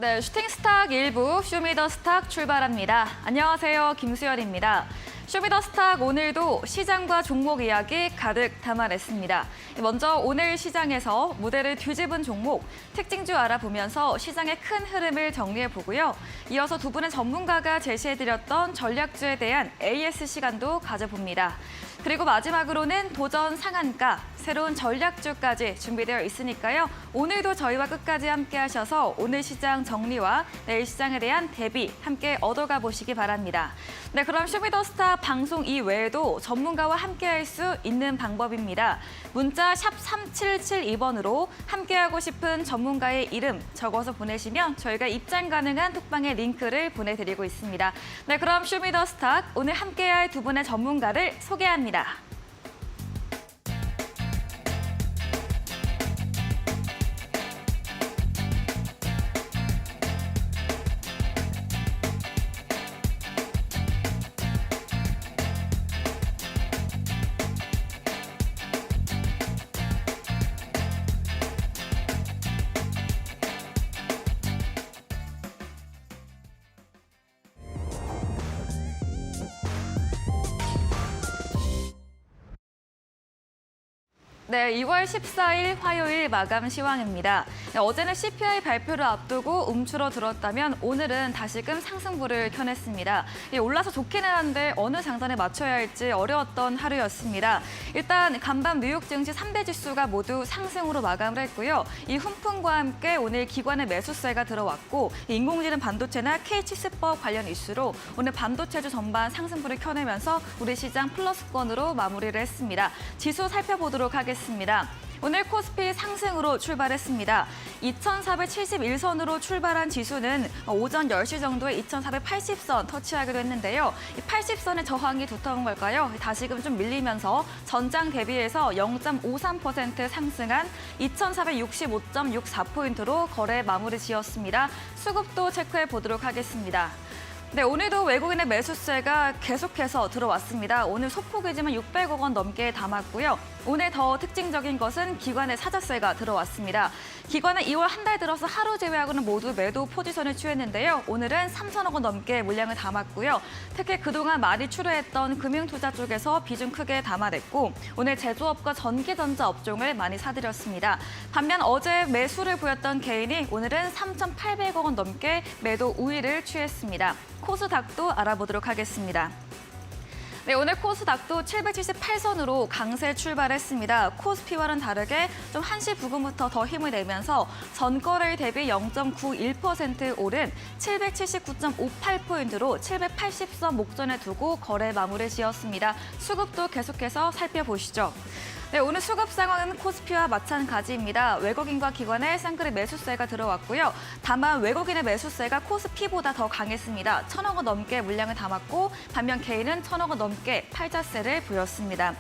네, 슈팅스탁 1부 쇼미더스탁 출발합니다. 안녕하세요, 김수열입니다. 쇼미더스탁 오늘도 시장과 종목 이야기 가득 담아냈습니다. 먼저 오늘 시장에서 무대를 뒤집은 종목, 특징주 알아보면서 시장의 큰 흐름을 정리해보고요. 이어서 두 분의 전문가가 제시해드렸던 전략주에 대한 AS 시간도 가져봅니다. 그리고 마지막으로는 도전 상한가, 새로운 전략주까지 준비되어 있으니까요. 오늘도 저희와 끝까지 함께 하셔서 오늘 시장 정리와 내일 시장에 대한 대비 함께 얻어가 보시기 바랍니다. 네, 그럼 쇼미더스탁 방송 이외에도 전문가와 함께 할 수 있는 방법입니다. 문자 샵 3772번으로 함께하고 싶은 전문가의 이름 적어서 보내시면 저희가 입장 가능한 톡방의 링크를 보내드리고 있습니다. 네, 그럼 쇼미더스탁 오늘 함께할 두 분의 전문가를 소개합니다. 네, 2월 14일 화요일 마감 시황입니다. 네, 어제는 CPI 발표를 앞두고 움츠러들었다면 오늘은 다시금 상승부를 켜냈습니다. 올라서 좋기는 한데 어느 장단에 맞춰야 할지 어려웠던 하루였습니다. 일단 간밤 뉴욕 증시 3대 지수가 모두 상승으로 마감을 했고요. 이 훈풍과 함께 오늘 기관의 매수세가 들어왔고 인공지능 반도체나 K치스법 관련 이슈로 오늘 반도체주 전반 상승부를 켜내면서 우리 시장 플러스권으로 마무리를 했습니다. 지수 살펴보도록 하겠습니다. 오늘 코스피 상승으로 출발했습니다. 2471선으로 출발한 지수는 오전 10시 정도에 2480선 터치하기도 했는데요. 이 80선의 저항이 두터운 걸까요? 다시금 좀 밀리면서 전장 대비해서 0.53% 상승한 2465.64포인트로 거래 마무리 지었습니다. 수급도 체크해 보도록 하겠습니다. 네, 오늘도 외국인의 매수세가 계속해서 들어왔습니다. 오늘 소폭이지만 600억 원 넘게 담았고요. 오늘 더 특징적인 것은 기관의 사자세가 들어왔습니다. 기관은 2월 한 달 들어서 하루 제외하고는 모두 매도 포지션을 취했는데요. 오늘은 3천억 원 넘게 물량을 담았고요. 특히 그동안 많이 출회했던 금융투자 쪽에서 비중 크게 담아냈고 오늘 제조업과 전기전자 업종을 많이 사들였습니다. 반면 어제 매수를 보였던 개인이 오늘은 3,800억 원 넘게 매도 우위를 취했습니다. 코스닥도 알아보도록 하겠습니다. 네, 오늘 코스닥도 778선으로 강세 출발했습니다. 코스피와는 다르게 좀 1시 부근부터 더 힘을 내면서 전거래일 대비 0.91% 오른 779.58포인트로 780선 목전에 두고 거래 마무리 지었습니다. 수급도 계속해서 살펴보시죠. 네, 오늘 수급 상황은 코스피와 마찬가지입니다. 외국인과 기관의 쌍끌이 매수세가 들어왔고요. 다만 외국인의 매수세가 코스피보다 더 강했습니다. 1,000억 원 넘게 물량을 담았고 반면 개인은 1,000억 원 넘게 팔자세를 보였습니다.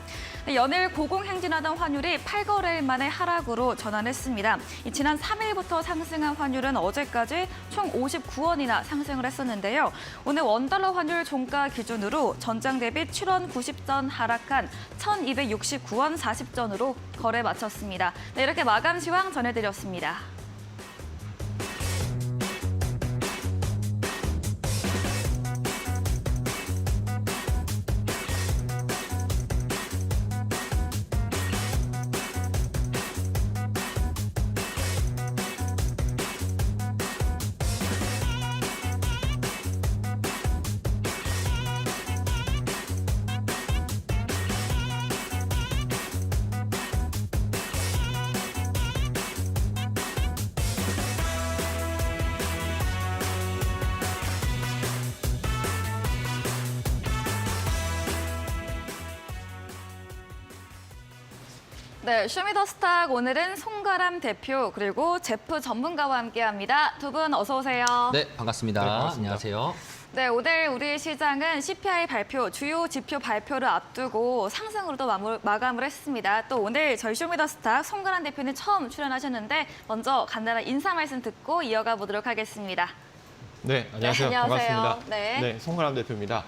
네, 연일 고공행진하던 환율이 8거래일 만에 하락으로 전환했습니다. 지난 3일부터 상승한 환율은 어제까지 총 59원이나 상승을 했었는데요. 오늘 원달러 환율 종가 기준으로 전장 대비 7원 90전 하락한 1,269원 40전으로 거래 마쳤습니다. 네, 이렇게 마감 시황 전해드렸습니다. 네, 쇼미더스탁 오늘은 송가람 대표 그리고 제프 전문가와 함께합니다. 두 분 어서 오세요. 네, 반갑습니다. 네, 반갑습니다. 안녕하세요. 네, 오늘 우리 시장은 CPI 발표, 주요 지표 발표를 앞두고 상승으로도 마감을 했습니다. 또 오늘 저희 쇼미더스탁 송가람 대표님 처음 출연하셨는데 먼저 간단한 인사 말씀 듣고 이어가 보도록 하겠습니다. 네, 안녕하세요. 네, 안녕하세요. 반갑습니다. 네. 송가람 대표입니다.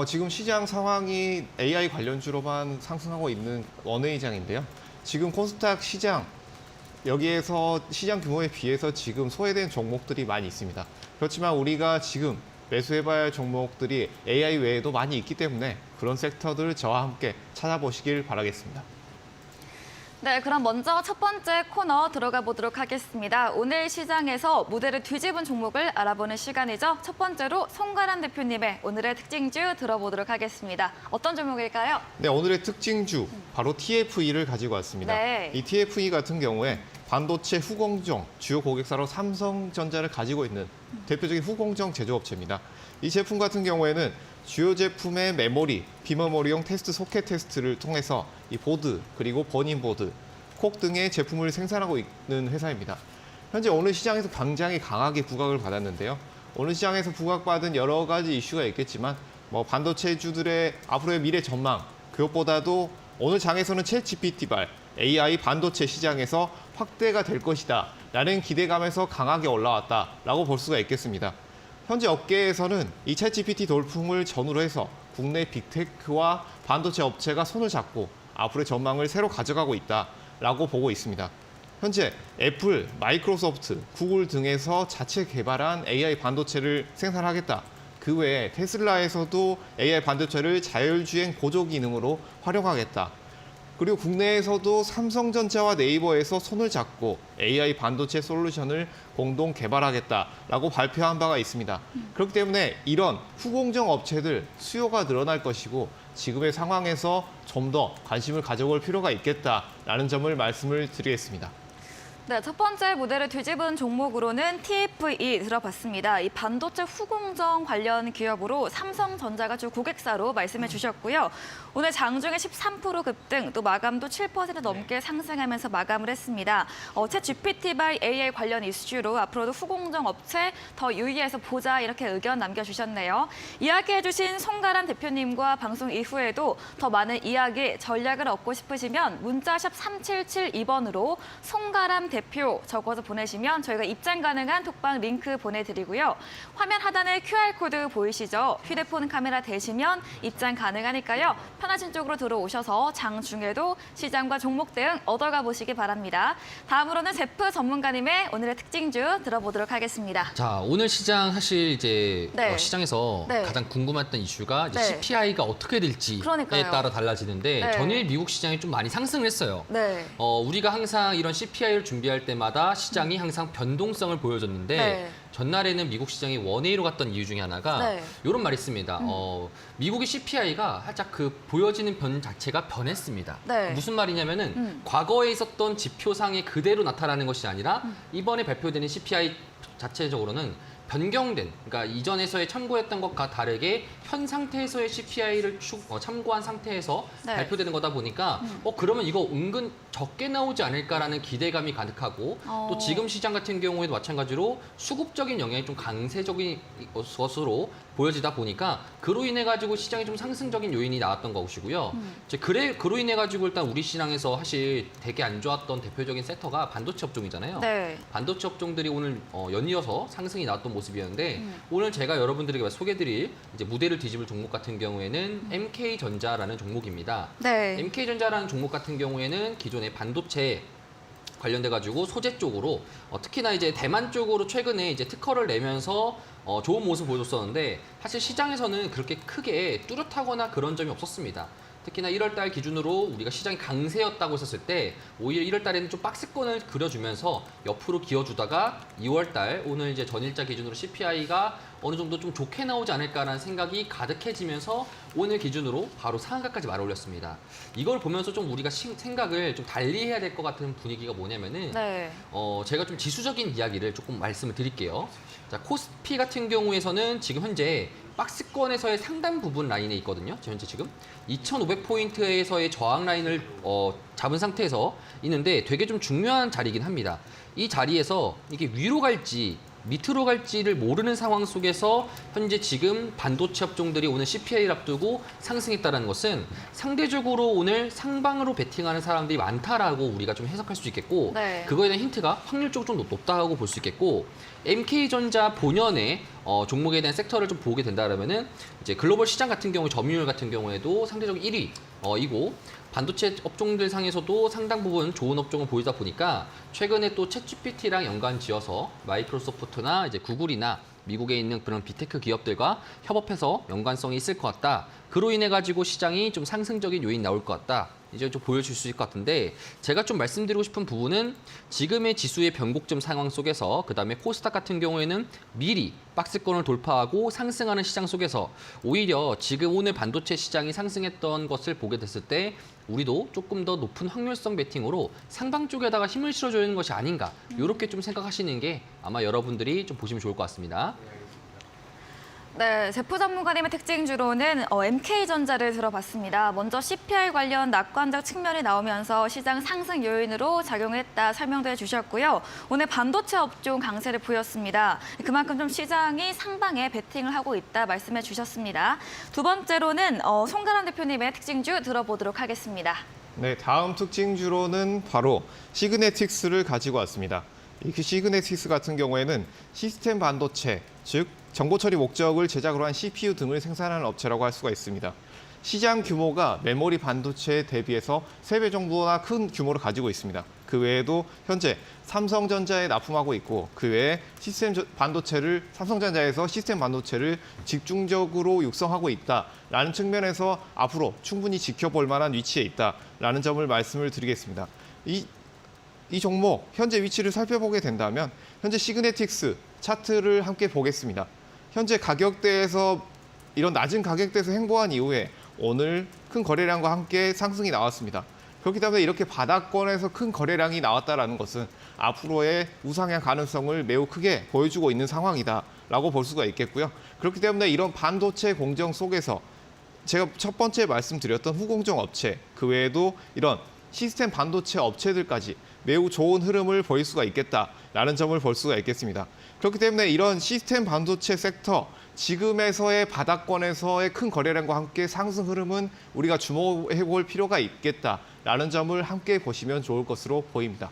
지금 시장 상황이 AI 관련주로만 상승하고 있는 원웨이장인데요. 지금 코스닥 시장 여기에서 시장 규모에 비해서 지금 소외된 종목들이 많이 있습니다. 그렇지만 우리가 지금 매수해봐야 할 종목들이 AI 외에도 많이 있기 때문에 그런 섹터들을 저와 함께 찾아보시길 바라겠습니다. 네, 그럼 먼저 첫 번째 코너 들어가 보도록 하겠습니다. 오늘 시장에서 무대를 뒤집은 종목을 알아보는 시간이죠. 첫 번째로 송가람 대표님의 오늘의 특징주 들어보도록 하겠습니다. 어떤 종목일까요? 네, 오늘의 특징주 바로 TFE를 가지고 왔습니다. 네. 이 TFE 같은 경우에 반도체 후공정 주요 고객사로 삼성전자를 가지고 있는 대표적인 후공정 제조업체입니다. 이 제품 같은 경우에는 주요 제품의 메모리, 비메모리용 테스트 소켓 테스트를 통해서 이 보드, 그리고 버닝보드, 콕 등의 제품을 생산하고 있는 회사입니다. 현재 오늘 시장에서 굉장히 강하게 부각을 받았는데요. 오늘 시장에서 부각받은 여러 가지 이슈가 있겠지만 반도체주들의 앞으로의 미래 전망, 그것보다도 오늘 장에서는 챗GPT발 AI 반도체 시장에서 확대가 될 것이다 라는 기대감에서 강하게 올라왔다라고 볼 수가 있겠습니다. 현재 업계에서는 이 챗GPT 돌풍을 전후로 해서 국내 빅테크와 반도체 업체가 손을 잡고 앞으로의 전망을 새로 가져가고 있다라고 보고 있습니다. 현재 애플, 마이크로소프트, 구글 등에서 자체 개발한 AI 반도체를 생산하겠다. 그 외에 테슬라에서도 AI 반도체를 자율주행 보조 기능으로 활용하겠다. 그리고 국내에서도 삼성전자와 네이버에서 손을 잡고 AI 반도체 솔루션을 공동 개발하겠다라고 발표한 바가 있습니다. 그렇기 때문에 이런 후공정 업체들 수요가 늘어날 것이고 지금의 상황에서 좀 더 관심을 가져볼 필요가 있겠다라는 점을 말씀을 드리겠습니다. 네, 첫 번째 무대를 뒤집은 종목으로는 TFE 들어봤습니다. 이 반도체 후공정 관련 기업으로 삼성전자가 주 고객사로 말씀해 주셨고요. 오늘 장중에 13% 급등, 또 마감도 7% 넘게 상승하면서 마감을 했습니다. 챗 GPT by AI 관련 이슈로 앞으로도 후공정 업체 더 유의해서 보자 이렇게 의견 남겨주셨네요. 이야기해 주신 송가람 대표님과 방송 이후에도 더 많은 이야기, 전략을 얻고 싶으시면 문자샵 3772번으로 송가람 대표 적어서 보내시면 저희가 입장 가능한 톡방 링크 보내드리고요. 화면 하단에 QR코드 보이시죠? 휴대폰 카메라 대시면 입장 가능하니까요. 편하신 쪽으로 들어오셔서 장중에도 시장과 종목 대응 얻어가 보시기 바랍니다. 다음으로는 제프 전문가님의 오늘의 특징주 들어보도록 하겠습니다. 자, 오늘 시장 사실 이제 네. 시장에서 네. 가장 궁금했던 이슈가 이제 네. CPI가 어떻게 될지에 그러니까요. 따라 달라지는데 네. 전일 미국 시장이 좀 많이 상승을 했어요. 네. 우리가 항상 이런 CPI를 준비할 때마다 시장이 항상 변동성을 보여줬는데 네. 전날에는 미국 시장이 원웨이로 갔던 이유 중에 하나가 네. 이런 말이 있습니다. 미국의 CPI가 살짝 그 보여지는 변 자체가 변했습니다. 네. 무슨 말이냐면은 과거에 있었던 지표상에 그대로 나타나는 것이 아니라 이번에 발표되는 CPI 자체적으로는 변경된, 그러니까 이전에서의 참고했던 것과 다르게 현 상태에서의 CPI를 참고한 상태에서 네. 발표되는 거다 보니까 그러면 이거 은근 적게 나오지 않을까라는 기대감이 가득하고 또 지금 시장 같은 경우에도 마찬가지로 수급적인 영향이 좀 강세적인 것으로 보여지다 보니까 그로 인해 가지고 시장에 좀 상승적인 요인이 나왔던 것이고요. 이제 그로 인해 가지고 일단 우리 시장에서 사실 되게 안 좋았던 대표적인 섹터가 반도체 업종이잖아요. 네. 반도체 업종들이 오늘 연이어서 상승이 나왔던 모습이었는데 오늘 제가 여러분들에게 소개드릴 이제 무대를 뒤집을 종목 같은 경우에는 MK전자라는 종목입니다. 네. MK전자라는 종목 같은 경우에는 기존의 반도체 관련돼 가지고 소재 쪽으로 특히나 이제 대만 쪽으로 최근에 이제 특허를 내면서 좋은 모습 보여줬었는데 사실 시장에서는 그렇게 크게 뚜렷하거나 그런 점이 없었습니다. 특히나 1월 달 기준으로 우리가 시장이 강세였다고 했었을 때 오히려 1월 달에는 좀 박스권을 그려주면서 옆으로 기어주다가 2월 달 오늘 이제 전일자 기준으로 CPI가 어느 정도 좀 좋게 나오지 않을까라는 생각이 가득해지면서 오늘 기준으로 바로 상한가까지 말아올렸습니다. 이걸 보면서 좀 우리가 생각을 좀 달리 해야 될 것 같은 분위기가 뭐냐면은 네. 제가 좀 지수적인 이야기를 조금 말씀을 드릴게요. 자, 코스피 같은 경우에서는 지금 현재 박스권에서의 상단 부분 라인에 있거든요. 현재 지금 2,500포인트에서의 저항 라인을 잡은 상태에서 있는데 되게 좀 중요한 자리이긴 합니다. 이 자리에서 이게 위로 갈지 밑으로 갈지를 모르는 상황 속에서 현재 지금 반도체 업종들이 오늘 CPI를 앞두고 상승했다는 것은 상대적으로 오늘 상방으로 베팅하는 사람들이 많다라고 우리가 좀 해석할 수 있겠고 네. 그거에 대한 힌트가 확률적으로 좀 높다고 볼 수 있겠고 MK전자 본연의 종목에 대한 섹터를 좀 보게 된다면은 이제 글로벌 시장 같은 경우 점유율 같은 경우에도 상대적으로 1위 이고 반도체 업종들 상에서도 상당 부분 좋은 업종을 보이다 보니까 최근에 또 챗GPT랑 연관지어서 마이크로소프트나 이제 구글이나 미국에 있는 그런 빅테크 기업들과 협업해서 연관성이 있을 것 같다. 그로 인해 가지고 시장이 좀 상승적인 요인 나올 것 같다. 이제 좀 보여줄 수 있을 것 같은데 제가 좀 말씀드리고 싶은 부분은 지금의 지수의 변곡점 상황 속에서 그다음에 코스닥 같은 경우에는 미리 박스권을 돌파하고 상승하는 시장 속에서 오히려 지금 오늘 반도체 시장이 상승했던 것을 보게 됐을 때 우리도 조금 더 높은 확률성 베팅으로 상방 쪽에다가 힘을 실어주는 것이 아닌가 이렇게 좀 생각하시는 게 아마 여러분들이 좀 보시면 좋을 것 같습니다. 네, 제프 전문가님의 특징주로는 MK전자를 들어봤습니다. 먼저 CPI 관련 낙관적 측면이 나오면서 시장 상승 요인으로 작용했다 설명도 해주셨고요. 오늘 반도체 업종 강세를 보였습니다. 그만큼 좀 시장이 상방에 베팅을 하고 있다 말씀해 주셨습니다. 두 번째로는 송가람 대표님의 특징주 들어보도록 하겠습니다. 네, 다음 특징주로는 바로 시그네틱스를 가지고 왔습니다. 이 시그네틱스 같은 경우에는 시스템 반도체, 즉 정보 처리 목적을 제작으로 한 CPU 등을 생산하는 업체라고 할 수가 있습니다. 시장 규모가 메모리 반도체에 대비해서 3배 정도나 큰 규모를 가지고 있습니다. 그 외에도 현재 삼성전자에 납품하고 있고 그 외에 삼성전자에서 시스템 반도체를 집중적으로 육성하고 있다라는 측면에서 앞으로 충분히 지켜볼 만한 위치에 있다라는 점을 말씀을 드리겠습니다. 이 종목 현재 위치를 살펴보게 된다면 현재 시그네틱스 차트를 함께 보겠습니다. 현재 가격대에서 이런 낮은 가격대에서 횡보한 이후에 오늘 큰 거래량과 함께 상승이 나왔습니다. 그렇기 때문에 이렇게 바닥권에서 큰 거래량이 나왔다는 것은 앞으로의 우상향 가능성을 매우 크게 보여주고 있는 상황이다라고 볼 수가 있겠고요. 그렇기 때문에 이런 반도체 공정 속에서 제가 첫 번째 말씀드렸던 후공정 업체, 그 외에도 이런 시스템 반도체 업체들까지 매우 좋은 흐름을 보일 수가 있겠다라는 점을 볼 수가 있겠습니다. 그렇기 때문에 이런 시스템 반도체 섹터, 지금에서의 바닥권에서의 큰 거래량과 함께 상승 흐름은 우리가 주목해 볼 필요가 있겠다라는 점을 함께 보시면 좋을 것으로 보입니다.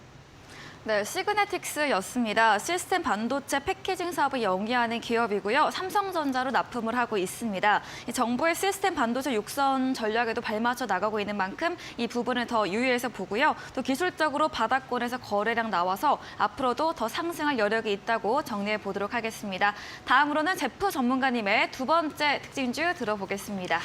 네, 시그네틱스였습니다. 시스템 반도체 패키징 사업을 영위하는 기업이고요. 삼성전자로 납품을 하고 있습니다. 정부의 시스템 반도체 육선 전략에도 발맞춰 나가고 있는 만큼 이 부분을 더 유의해서 보고요. 또 기술적으로 바닥권에서 거래량 나와서 앞으로도 더 상승할 여력이 있다고 정리해 보도록 하겠습니다. 다음으로는 제프 전문가님의 두 번째 특징주 들어보겠습니다.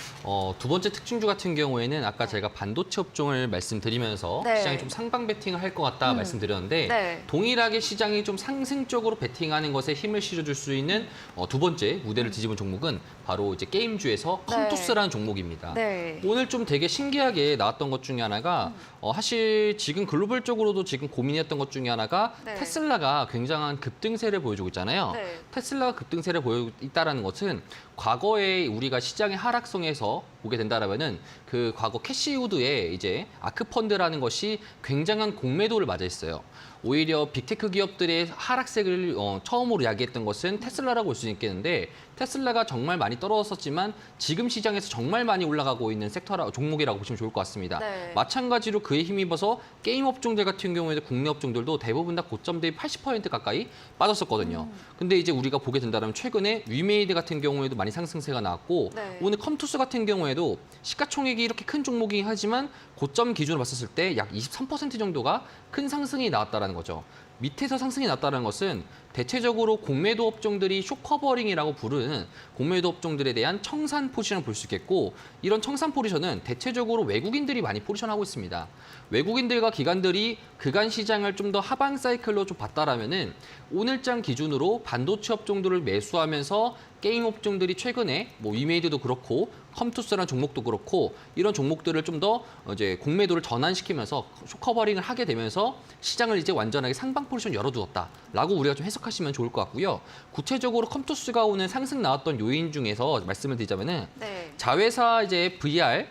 두 번째 특징주 같은 경우에는 아까 제가 반도체 업종을 말씀드리면서 네. 시장이 좀 상방 베팅을 할 것 같다 말씀드렸는데 네. 동일하게 시장이 좀 상승적으로 베팅하는 것에 힘을 실어줄 수 있는 두 번째 무대를 뒤집은 종목은 바로 이제 게임주에서 네. 컴투스라는 종목입니다. 네. 오늘 좀 되게 신기하게 나왔던 것 중에 하나가 사실 지금 글로벌적으로도 지금 고민했던 것 중에 하나가 네. 테슬라가 굉장한 급등세를 보여주고 있잖아요. 네. 테슬라가 급등세를 보여주고 있다는 것은 과거에 우리가 시장의 하락성에서 보게 된다라면은 그 과거 캐시우드의 이제 아크펀드라는 것이 굉장한 공매도를 맞이했어요. 오히려 빅테크 기업들의 하락세를 처음으로 야기했던 것은 테슬라라고 볼 수 있겠는데 테슬라가 정말 많이 떨어졌었지만 지금 시장에서 정말 많이 올라가고 있는 종목이라고 보시면 좋을 것 같습니다. 네. 마찬가지로 그에 힘입어서 게임 업종들 같은 경우에도 국내 업종들도 대부분 다 고점 대비 80% 가까이 빠졌었거든요. 근데 이제 우리가 보게 된다면 최근에 위메이드 같은 경우에도 많이 상승세가 나왔고 네. 오늘 컴투스 같은 경우에도 시가총액이 이렇게 큰 종목이긴 하지만 고점 기준으로 봤을 때 약 23% 정도가 큰 상승이 나왔다는 거죠. 밑에서 상승이 났다는 것은 대체적으로 공매도 업종들이 숏커버링이라고 부르는 공매도 업종들에 대한 청산 포지션을 볼 수 있겠고 이런 청산 포지션은 대체적으로 외국인들이 많이 포지션하고 있습니다. 외국인들과 기관들이 그간 시장을 좀 더 하방 사이클로 좀 봤다라면은 오늘장 기준으로 반도체 업종들을 매수하면서 게임 업종들이 최근에 뭐 위메이드도 그렇고 컴투스라는 종목도 그렇고 이런 종목들을 좀 더 이제 공매도를 전환시키면서 숏커버링을 하게 되면서 시장을 이제 완전하게 상방 포지션 열어두었다라고 우리가 좀 해석하시면 좋을 것 같고요. 구체적으로 컴투스가 오늘 상승 나왔던 요인 중에서 말씀을 드리자면은 네. 자회사 이제 VR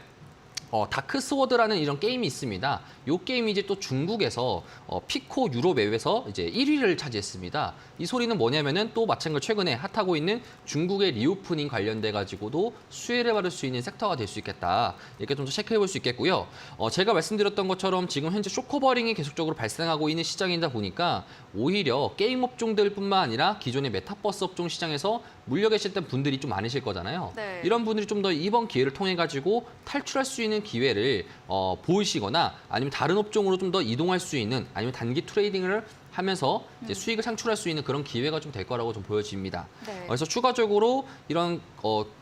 다크 스워드라는 이런 게임이 있습니다. 이 게임이 이제 또 중국에서 피코 유럽 앱에서 이제 1위를 차지했습니다. 이 소리는 뭐냐면은 또 마찬가지로 최근에 핫하고 있는 중국의 리오프닝 관련돼 가지고도 수혜를 받을 수 있는 섹터가 될 수 있겠다. 이렇게 좀 더 체크해 볼 수 있겠고요. 제가 말씀드렸던 것처럼 지금 현재 쇼커버링이 계속적으로 발생하고 있는 시장이다 보니까 오히려 게임 업종들뿐만 아니라 기존의 메타버스 업종 시장에서 물려 계셨던 분들이 좀 많으실 거잖아요. 네. 이런 분들이 좀 더 이번 기회를 통해 가지고 탈출할 수 있는 있는 기회를 보이시거나 아니면 다른 업종으로 좀 더 이동할 수 있는 아니면 단기 트레이딩을 하면서 이제 수익을 창출할 수 있는 그런 기회가 좀 될 거라고 좀 보여집니다. 네. 그래서 추가적으로 이런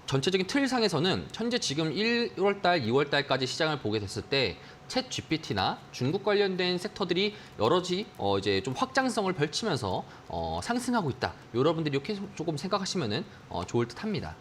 전체적인 틀상에서는 현재 지금 1월 달, 2월 달까지 시장을 보게 됐을 때 챗 GPT나 중국 관련된 섹터들이 여러지 이제 좀 확장성을 펼치면서 상승하고 있다. 여러분들이 이렇게 조금 생각하시면은 좋을 듯합니다.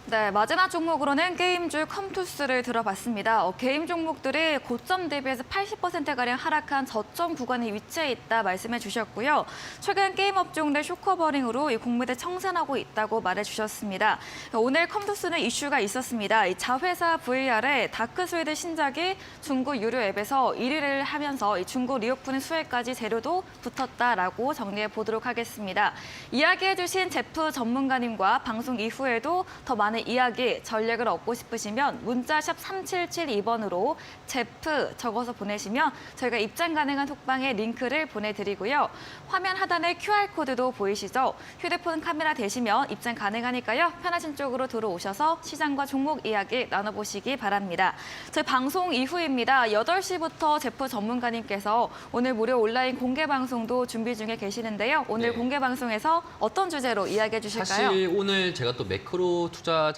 네, 마지막 종목으로는 게임주 컴투스를 들어봤습니다. 게임 종목들이 고점 대비해서 80%가량 하락한 저점 구간에 위치해 있다 말씀해 주셨고요. 최근 게임 업종 내 쇼커버링으로 이 공매도 청산하고 있다고 말해 주셨습니다. 오늘 컴투스는 이슈가 있었습니다. 이 자회사 VR의 다크스웨드 신작이 중국 유료 앱에서 1위를 하면서 이 중국 리오프닝 수혜까지 재료도 붙었다라고 정리해 보도록 하겠습니다. 이야기해 주신 제프 전문가님과 방송 이후에도 더 많은 이야기, 전략을 얻고 싶으시면 문자샵 3772번으로 제프 적어서 보내시면 저희가 입장 가능한 톡방에 링크를 보내드리고요. 화면 하단에 QR코드도 보이시죠? 휴대폰 카메라 되시면 입장 가능하니까요. 편하신 쪽으로 들어오셔서 시장과 종목 이야기 나눠보시기 바랍니다. 저희 방송 이후입니다. 8시부터 제프 전문가님께서 오늘 무료 온라인 공개 방송도 준비 중에 계시는데요. 오늘 네. 공개 방송에서 어떤 주제로 이야기해 주실까요? 사실 오늘 제가 또 매크로 투자자고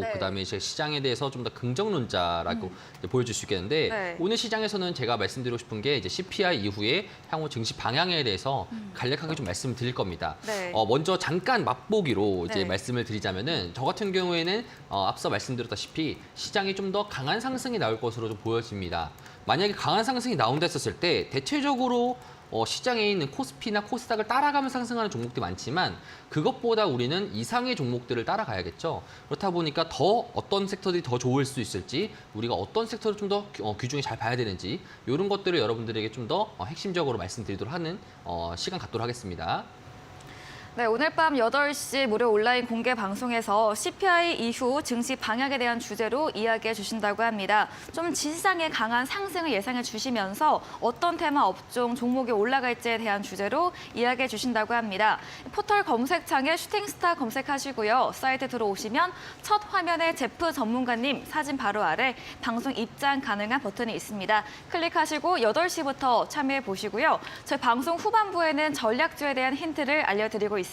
네. 그다음에 이제 시장에 대해서 좀 더 긍정론자라고 이제 보여줄 수 있겠는데 네. 오늘 시장에서는 제가 말씀드리고 싶은 게 이제 CPI 이후에 향후 증시 방향에 대해서 간략하게 좀 말씀드릴 겁니다. 네. 먼저 잠깐 맛보기로 이제 네. 말씀을 드리자면은 저 같은 경우에는 앞서 말씀드렸다시피 시장이 좀 더 강한 상승이 나올 것으로 좀 보여집니다. 만약에 강한 상승이 나온다 했었을 때 대체적으로 시장에 있는 코스피나 코스닥을 따라가며 상승하는 종목들이 많지만 그것보다 우리는 이상의 종목들을 따라가야겠죠. 그렇다 보니까 더 어떤 섹터들이 더 좋을 수 있을지 우리가 어떤 섹터를 좀 더 귀중히 잘 봐야 되는지 이런 것들을 여러분들에게 좀 더 핵심적으로 말씀드리도록 하는 시간 갖도록 하겠습니다. 네, 오늘 밤 8시 무료 온라인 공개 방송에서 CPI 이후 증시 방향에 대한 주제로 이야기해 주신다고 합니다. 좀 시장의 강한 상승을 예상해 주시면서 어떤 테마 업종, 종목이 올라갈지에 대한 주제로 이야기해 주신다고 합니다. 포털 검색창에 슈팅스타 검색하시고요. 사이트 들어오시면 첫 화면에 제프 전문가님 사진 바로 아래 방송 입장 가능한 버튼이 있습니다. 클릭하시고 8시부터 참여해 보시고요. 저희 방송 후반부에는 전략주에 대한 힌트를 알려드리고 있습니다.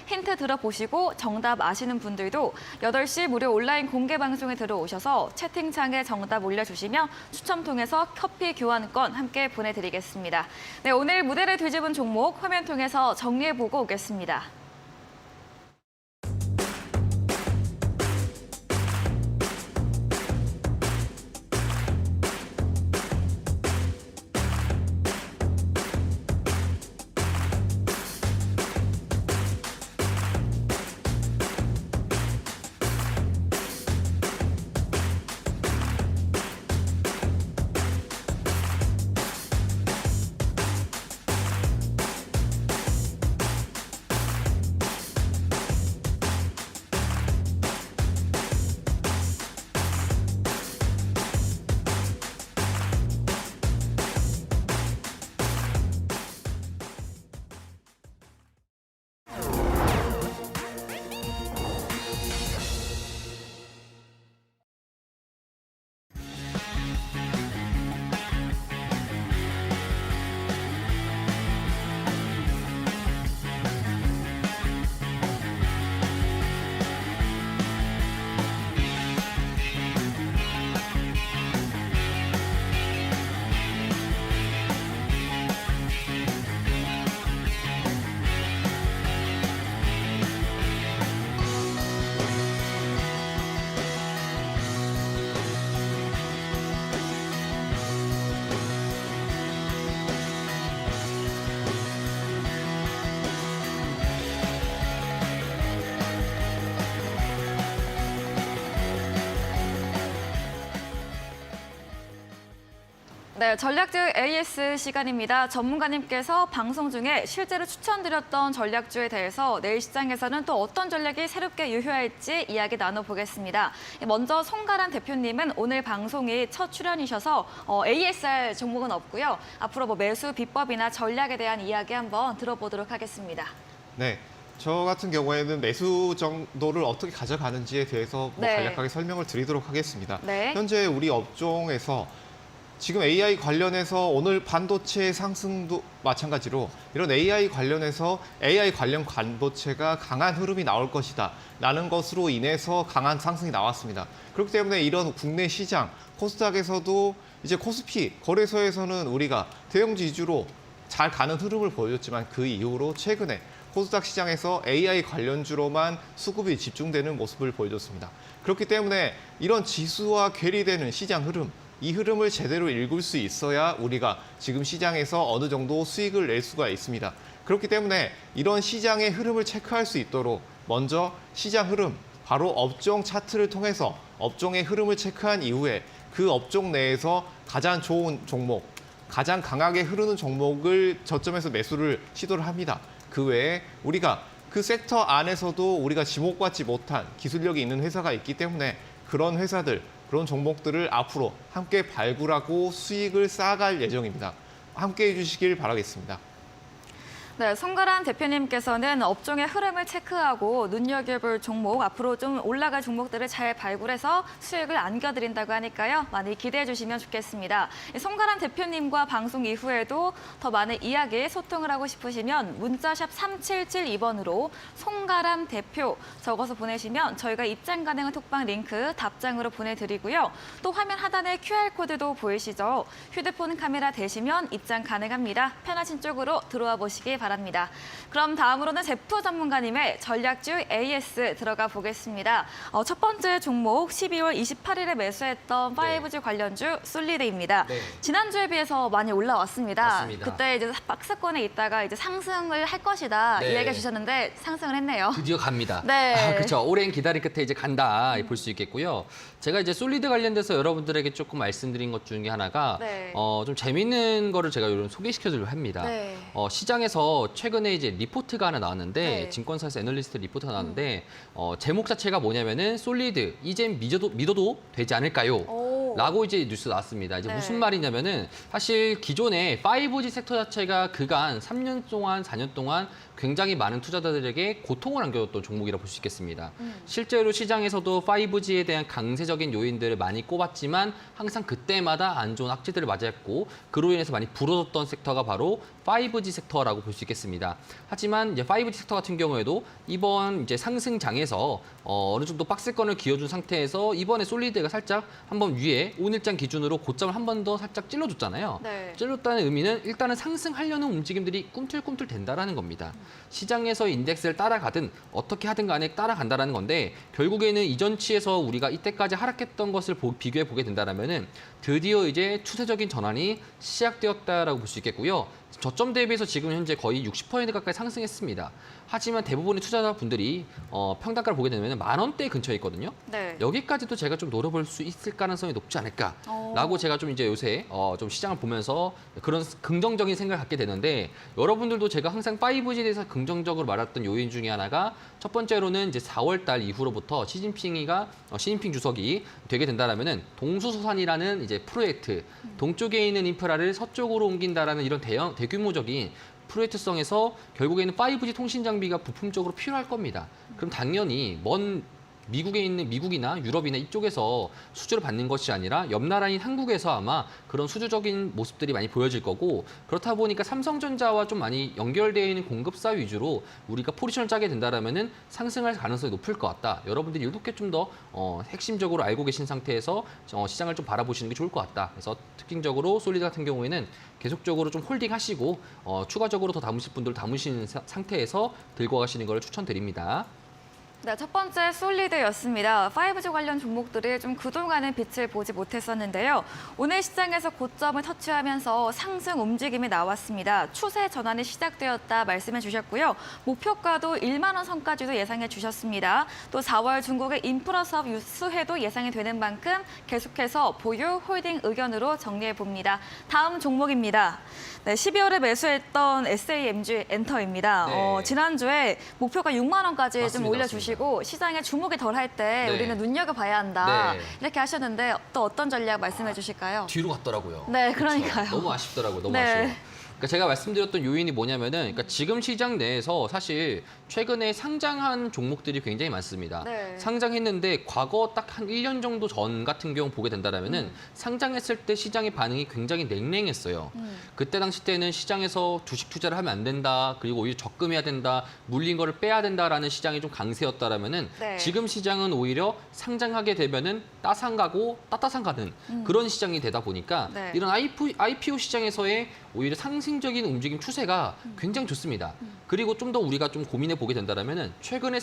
힌트 들어보시고 정답 아시는 분들도 8시 무료 온라인 공개 방송에 들어오셔서 채팅창에 정답 올려주시면 추첨 통해서 커피 교환권 함께 보내드리겠습니다. 네, 오늘 무대를 뒤집은 종목 화면 통해서 정리해보고 오겠습니다. 네, 전략주 AS 시간입니다. 전문가님께서 방송 중에 실제로 추천드렸던 전략주에 대해서 내일 시장에서는 또 어떤 전략이 새롭게 유효할지 이야기 나눠보겠습니다. 먼저 송가란 대표님은 오늘 방송이 첫 출연이셔서 ASR 종목은 없고요. 앞으로 매수 비법이나 전략에 대한 이야기 한번 들어보도록 하겠습니다. 네, 저 같은 경우에는 매수 정도를 어떻게 가져가는지에 대해서 네. 간략하게 설명을 드리도록 하겠습니다. 네. 현재 우리 업종에서 지금 AI 관련해서 오늘 반도체 상승도 마찬가지로 이런 AI 관련해서 AI 관련 반도체가 강한 흐름이 나올 것이다 라는 것으로 인해서 강한 상승이 나왔습니다. 그렇기 때문에 이런 국내 시장 코스닥에서도 이제 코스피 거래소에서는 우리가 대형주 위주로 잘 가는 흐름을 보여줬지만 그 이후로 최근에 코스닥 시장에서 AI 관련주로만 수급이 집중되는 모습을 보여줬습니다. 그렇기 때문에 이런 지수와 괴리되는 시장 흐름, 이 흐름을 제대로 읽을 수 있어야 우리가 지금 시장에서 어느 정도 수익을 낼 수가 있습니다. 그렇기 때문에 이런 시장의 흐름을 체크할 수 있도록 먼저 시장 흐름, 바로 업종 차트를 통해서 업종의 흐름을 체크한 이후에 그 업종 내에서 가장 좋은 종목, 가장 강하게 흐르는 종목을 저점에서 매수를 시도를 합니다. 그 외에 우리가 그 섹터 안에서도 우리가 지목받지 못한 기술력이 있는 회사가 있기 때문에 그런 회사들, 그런 종목들을 앞으로 함께 발굴하고 수익을 쌓아갈 예정입니다. 함께 해주시길 바라겠습니다. 네, 송가람 대표님께서는 업종의 흐름을 체크하고 눈여겨볼 종목, 앞으로 좀 올라갈 종목들을 잘 발굴해서 수익을 안겨드린다고 하니까요. 많이 기대해 주시면 좋겠습니다. 송가람 대표님과 방송 이후에도 더 많은 이야기, 소통을 하고 싶으시면 문자샵 3772번으로 송가람 대표 적어서 보내시면 저희가 입장 가능한 톡방 링크 답장으로 보내드리고요. 또 화면 하단에 QR코드도 보이시죠? 휴대폰 카메라 되시면 입장 가능합니다. 편하신 쪽으로 들어와 보시기 바랍니다. 그럼 다음으로는 제프 전문가님의 전략주 AS 들어가 보겠습니다. 첫 번째 종목 12월 28일에 매수했던 5G 관련주 솔리드입니다. 네. 지난주에 비해서 많이 올라왔습니다. 맞습니다. 그때 이제 박스권에 있다가 이제 상승을 할 것이다 네. 이야기해 주셨는데 상승을 했네요. 드디어 갑니다. 네. 그렇죠. 오랜 기다림 끝에 이제 간다 볼 수 있겠고요. 제가 이제 솔리드 관련돼서 여러분들에게 조금 말씀드린 것 중에 하나가 네. 좀 재밌는 거를 제가 이런 소개시켜드리려고 합니다. 네. 시장에서 최근에 이제 리포트가 하나 나왔는데 네. 증권사에서 애널리스트 리포트가 나왔는데 제목 자체가 뭐냐면은 솔리드 이젠 믿어도 되지 않을까요? 오. 라고 이제 뉴스 나왔습니다. 이제 네. 무슨 말이냐면은 사실 기존에 5G 섹터 자체가 그간 3년 동안, 4년 동안 굉장히 많은 투자자들에게 고통을 안겨줬던 종목이라 볼 수 있겠습니다. 실제로 시장에서도 5G에 대한 강세적인 요인들을 많이 꼽았지만 항상 그때마다 안 좋은 악재들을 맞이했고 그로 인해서 많이 부러졌던 섹터가 바로 5G 섹터라고 볼 수 있겠습니다. 하지만 이제 5G 섹터 같은 경우에도 이번 이제 상승장에서 어느 정도 박스권을 기어준 상태에서 이번에 솔리드가 살짝 한번 위에 오늘장 기준으로 고점을 한 번 더 살짝 찔러줬잖아요. 네. 찔렀다는 의미는 일단은 상승하려는 움직임들이 꿈틀꿈틀 된다라는 겁니다. 시장에서 인덱스를 따라가든 어떻게 하든 간에 따라간다라는 건데 결국에는 이전치에서 우리가 이때까지 하락했던 것을 비교해 보게 된다라면은 드디어 이제 추세적인 전환이 시작되었다라고 볼 수 있겠고요. 저점 대비해서 지금 현재 거의 60% 가까이 상승했습니다. 하지만 대부분의 투자자분들이 평단가를 보게 되면 10,000원대 근처에 있거든요. 네. 여기까지도 제가 좀 노려볼 수 있을 가능성이 높지 않을까라고 제가 좀 이제 요새 좀 시장을 보면서 그런 긍정적인 생각을 갖게 되는데 여러분들도 제가 항상 5G에 대해서 긍정적으로 말했던 요인 중에 하나가 첫 번째로는 이제 4월 달 이후로부터 시진핑 주석이 되게 된다라면은 동수서산이라는 이제 프로젝트 동쪽에 있는 인프라를 서쪽으로 옮긴다라는 이런 대규모적인 프로젝트성에서 결국에는 5G 통신 장비가 부품적으로 필요할 겁니다. 그럼 당연히 미국이나 유럽이나 이쪽에서 수주를 받는 것이 아니라 옆 나라인 한국에서 아마 그런 수주적인 모습들이 많이 보여질 거고 그렇다 보니까 삼성전자와 좀 많이 연결되어 있는 공급사 위주로 우리가 포지션을 짜게 된다라면은 상승할 가능성이 높을 것 같다. 여러분들이 이렇게 좀 더 핵심적으로 알고 계신 상태에서 시장을 좀 바라보시는 게 좋을 것 같다. 그래서 특징적으로 솔리드 같은 경우에는 계속적으로 좀 홀딩하시고 추가적으로 더 담으실 분들 담으시는 상태에서 들고 가시는 걸 추천드립니다. 네, 첫 번째 솔리드였습니다. 5G 관련 종목들이 좀 그동안은 빛을 보지 못했었는데요. 오늘 시장에서 고점을 터치하면서 상승 움직임이 나왔습니다. 추세 전환이 시작되었다 말씀해 주셨고요. 목표가도 1만 원 선까지도 예상해 주셨습니다. 또 4월 중국의 인프라 사업 수혜도 예상이 되는 만큼 계속해서 보유 홀딩 의견으로 정리해 봅니다. 다음 종목입니다. 네, 12월에 매수했던 SAMG 엔터입니다. 네. 지난주에 목표가 6만 원까지 좀 맞습니다, 올려주시고 시장에 주목이 덜할 때 네. 우리는 눈여겨봐야 한다. 네. 이렇게 하셨는데 또 어떤 전략 말씀해 주실까요? 뒤로 갔더라고요. 네, 그러니까요. 그렇죠. 너무 아쉽더라고요. 너무 네. 아쉬워. 그러니까 제가 말씀드렸던 요인이 뭐냐면은 그러니까 지금 시장 내에서 사실 최근에 상장한 종목들이 굉장히 많습니다. 네. 상장했는데 과거 딱 한 1년 정도 전 같은 경우 보게 된다면은 상장했을 때 시장의 반응이 굉장히 냉랭했어요. 그때 당시 때는 시장에서 주식 투자를 하면 안 된다. 그리고 오히려 적금해야 된다. 물린 거를 빼야 된다라는 시장이 좀 강세였다라면은 네. 지금 시장은 오히려 상장하게 되면은 따상 가고 따따상 가는 그런 시장이 되다 보니까 네. 이런 IPO 시장에서의 오히려 상승적인 움직임 추세가 굉장히 좋습니다. 그리고 좀 더 우리가 좀 고민해 보게 된다면은 최근에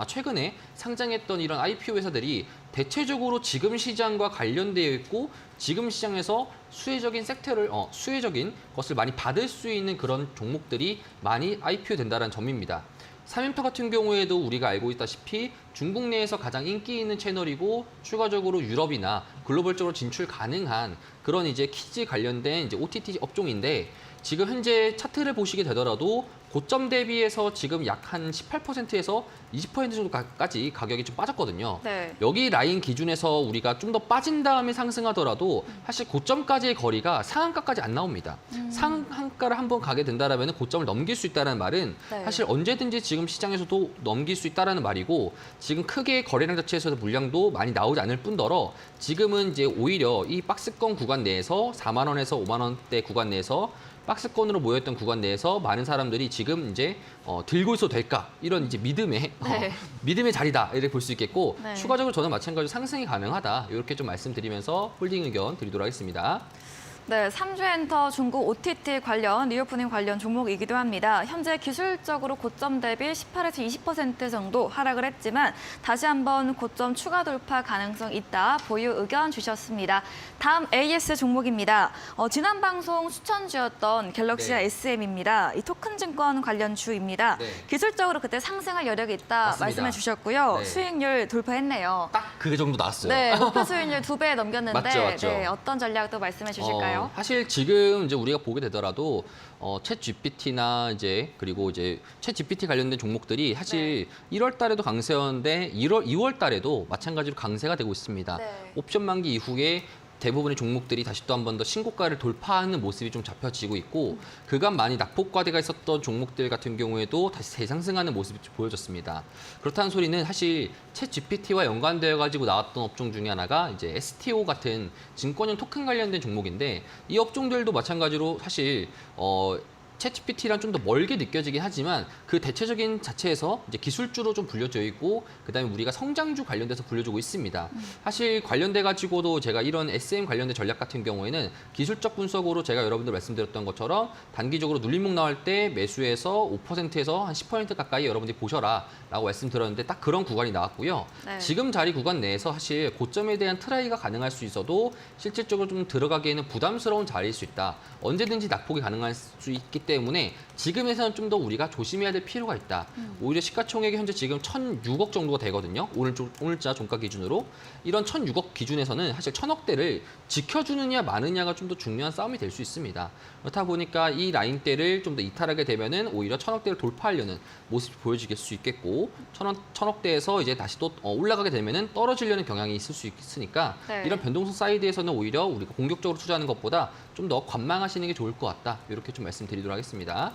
최근에 상장했던 이런 IPO 회사들이 대체적으로 지금 시장과 관련되어 있고 지금 시장에서 수혜적인 것을 많이 받을 수 있는 그런 종목들이 많이 IPO 된다는 점입니다. 3인파 같은 경우에도 우리가 알고 있다시피 중국 내에서 가장 인기 있는 채널이고 추가적으로 유럽이나 글로벌적으로 진출 가능한 그런 이제 키즈 관련된 이제 OTT 업종인데 지금 현재 차트를 보시게 되더라도 고점 대비해서 지금 약 한 18%에서 20% 정도까지 가격이 좀 빠졌거든요. 네. 여기 라인 기준에서 우리가 좀 더 빠진 다음에 상승하더라도 사실 고점까지의 거리가 상한가까지 안 나옵니다. 상한가를 한번 가게 된다면 고점을 넘길 수 있다는 말은 네. 사실 언제든지 지금 시장에서도 넘길 수 있다는 말이고 지금 크게 거래량 자체에서도 물량도 많이 나오지 않을 뿐더러 지금은 이제 오히려 이 박스권 구간 내에서 4만 원에서 5만 원대 구간 내에서 박스권으로 모였던 구간 내에서 많은 사람들이 지금 이제 들고 있어도 될까 이런 이제 믿음의 자리다 이렇게 볼 수 있겠고 네. 추가적으로 저는 마찬가지로 상승이 가능하다 이렇게 좀 말씀드리면서 홀딩 의견 드리도록 하겠습니다. 네, 삼주엔터 중국 OTT 관련 리오프닝 관련 종목이기도 합니다. 현재 기술적으로 고점 대비 18에서 20% 정도 하락을 했지만 다시 한번 고점 추가 돌파 가능성 있다 보유 의견 주셨습니다. 다음 AS 종목입니다. 지난 방송 추천주였던 갤럭시아 네. SM입니다. 이 토큰 증권 관련 주입니다. 네. 기술적으로 그때 상승할 여력이 있다 맞습니다. 말씀해 주셨고요. 네. 수익률 돌파했네요. 딱 그 정도 나왔어요. 네, 목표 수익률 2배 넘겼는데 맞죠. 네, 어떤 전략도 말씀해 주실까요? 사실 지금 이제 우리가 보게 되더라도 챗 GPT나 그리고 챗 GPT 관련된 종목들이 사실 1월 달에도 강세였는데 2월 달에도 마찬가지로 강세가 되고 있습니다. 네. 옵션 만기 이후에 대부분의 종목들이 다시 또 한 번 더 신고가를 돌파하는 모습이 좀 잡혀지고 있고 그간 많이 낙폭과대가 있었던 종목들 같은 경우에도 다시 재상승하는 모습이 보여졌습니다. 그렇다는 소리는 사실 챗 GPT와 연관되어 가지고 나왔던 업종 중에 하나가 이제 STO 같은 증권형 토큰 관련된 종목인데 이 업종들도 마찬가지로 사실 챗GPT랑 좀 더 멀게 느껴지긴 하지만 그 대체적인 자체에서 이제 기술주로 좀 불려져 있고 그다음에 우리가 성장주 관련돼서 불려지고 있습니다. 사실 관련돼 가지고도 제가 이런 SM 관련된 전략 같은 경우에는 기술적 분석으로 제가 여러분들 말씀드렸던 것처럼 단기적으로 눌림목 나올 때 매수해서 5%에서 한 10% 가까이 여러분들이 보셔라라고 말씀드렸는데 딱 그런 구간이 나왔고요. 네. 지금 자리 구간 내에서 사실 고점에 대한 트라이가 가능할 수 있어도 실질적으로 좀 들어가기에는 부담스러운 자리일 수 있다. 언제든지 낙폭이 가능할 수 있기 때문에 지금에서는 좀 더 우리가 조심해야 될 필요가 있다. 오히려 시가총액이 현재 지금 1,006억 정도가 되거든요. 오늘자 종가 기준으로. 이런 1,006억 기준에서는 사실 1,000억대를 지켜주느냐 마느냐가 좀 더 중요한 싸움이 될 수 있습니다. 그렇다 보니까 이 라인대를 좀 더 이탈하게 되면은 오히려 1,000억대를 돌파하려는 모습이 보여질 수 있겠고 1,000억대에서 이제 다시 또 올라가게 되면은 떨어지려는 경향이 있을 수 있으니까 네. 이런 변동성 사이드에서는 오히려 우리가 공격적으로 투자하는 것보다 좀 더 관망하시는 게 좋을 것 같다. 이렇게 좀 말씀드리도록 하겠습니다.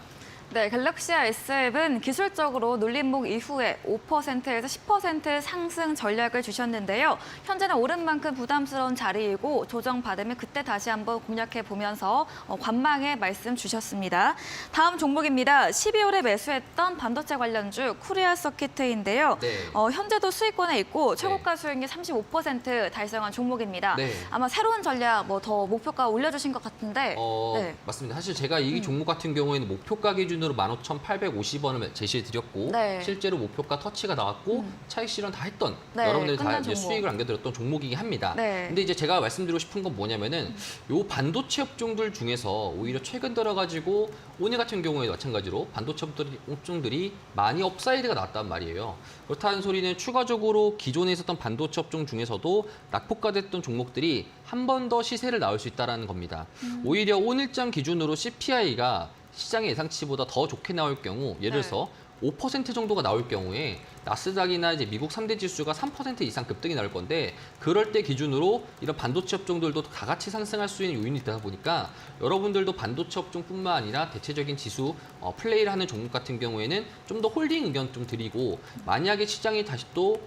네, 갤럭시아 SF은 기술적으로 눌림목 이후에 5%에서 10% 상승 전략을 주셨는데요. 현재는 오른 만큼 부담스러운 자리이고 조정받으면 그때 다시 한번 공략해 보면서 관망의 말씀 주셨습니다. 다음 종목입니다. 12월에 매수했던 반도체 관련주 코리아 서키트인데요. 네. 현재도 수익권에 있고 최고가 수익률 35% 달성한 종목입니다. 네. 아마 새로운 전략 더 목표가 올려주신 것 같은데 네. 맞습니다. 사실 제가 이 종목 같은 경우에는 목표가 기준으로 15,850원을 제시해 드렸고 네. 실제로 목표가 터치가 나왔고 차익 실현 다 했던 네, 여러분들이 다 끝난 이제 종목. 수익을 안겨드렸던 종목이긴 합니다. 네. 근데 이제 제가 말씀드리고 싶은 건 뭐냐면은 요 반도체 업종들 중에서 오히려 최근 들어가지고 오늘 같은 경우에도 마찬가지로 반도체 업종들이 많이 업사이드가 났단 말이에요. 그렇다는 소리는 추가적으로 기존에 있었던 반도체 업종 중에서도 낙폭과됐던 종목들이 한 번 더 시세를 나올 수 있다는 겁니다. 오히려 오늘장 기준으로 CPI가 시장의 예상치보다 더 좋게 나올 경우 예를 들어서 5% 정도가 나올 경우에 나스닥이나 이제 미국 3대 지수가 3% 이상 급등이 나올 건데 그럴 때 기준으로 이런 반도체 업종들도 다 같이 상승할 수 있는 요인이 되다 보니까 여러분들도 반도체 업종뿐만 아니라 대체적인 지수 플레이를 하는 종목 같은 경우에는 좀 더 홀딩 의견 좀 드리고 만약에 시장이 다시 또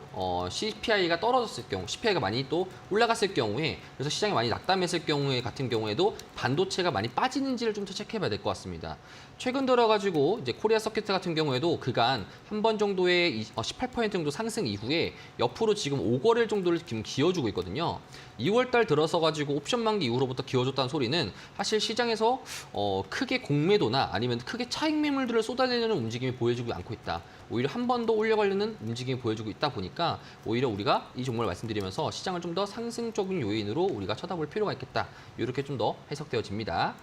CPI가 떨어졌을 경우, CPI가 많이 또 올라갔을 경우에 그래서 시장이 많이 낙담했을 경우에 같은 경우에도 반도체가 많이 빠지는지를 좀 더 체크해봐야 될 것 같습니다. 최근 들어가지고 이제 코리아 서킷 같은 경우에도 그간 한 번 정도의 18% 정도 상승 이후에 옆으로 지금 5거래일 정도를 지금 기어주고 있거든요. 2월 달 들어서 가지고 옵션 만기 이후로부터 기어줬다는 소리는 사실 시장에서 크게 공매도나 아니면 크게 차익 매물들을 쏟아내는 움직임이 보여주고 않고 있다. 오히려 한 번 더 올려가려는 움직임이 보여주고 있다 보니까 오히려 우리가 이 종목을 말씀드리면서 시장을 좀 더 상승적인 요인으로 우리가 쳐다볼 필요가 있겠다. 이렇게 좀 더 해석되어집니다.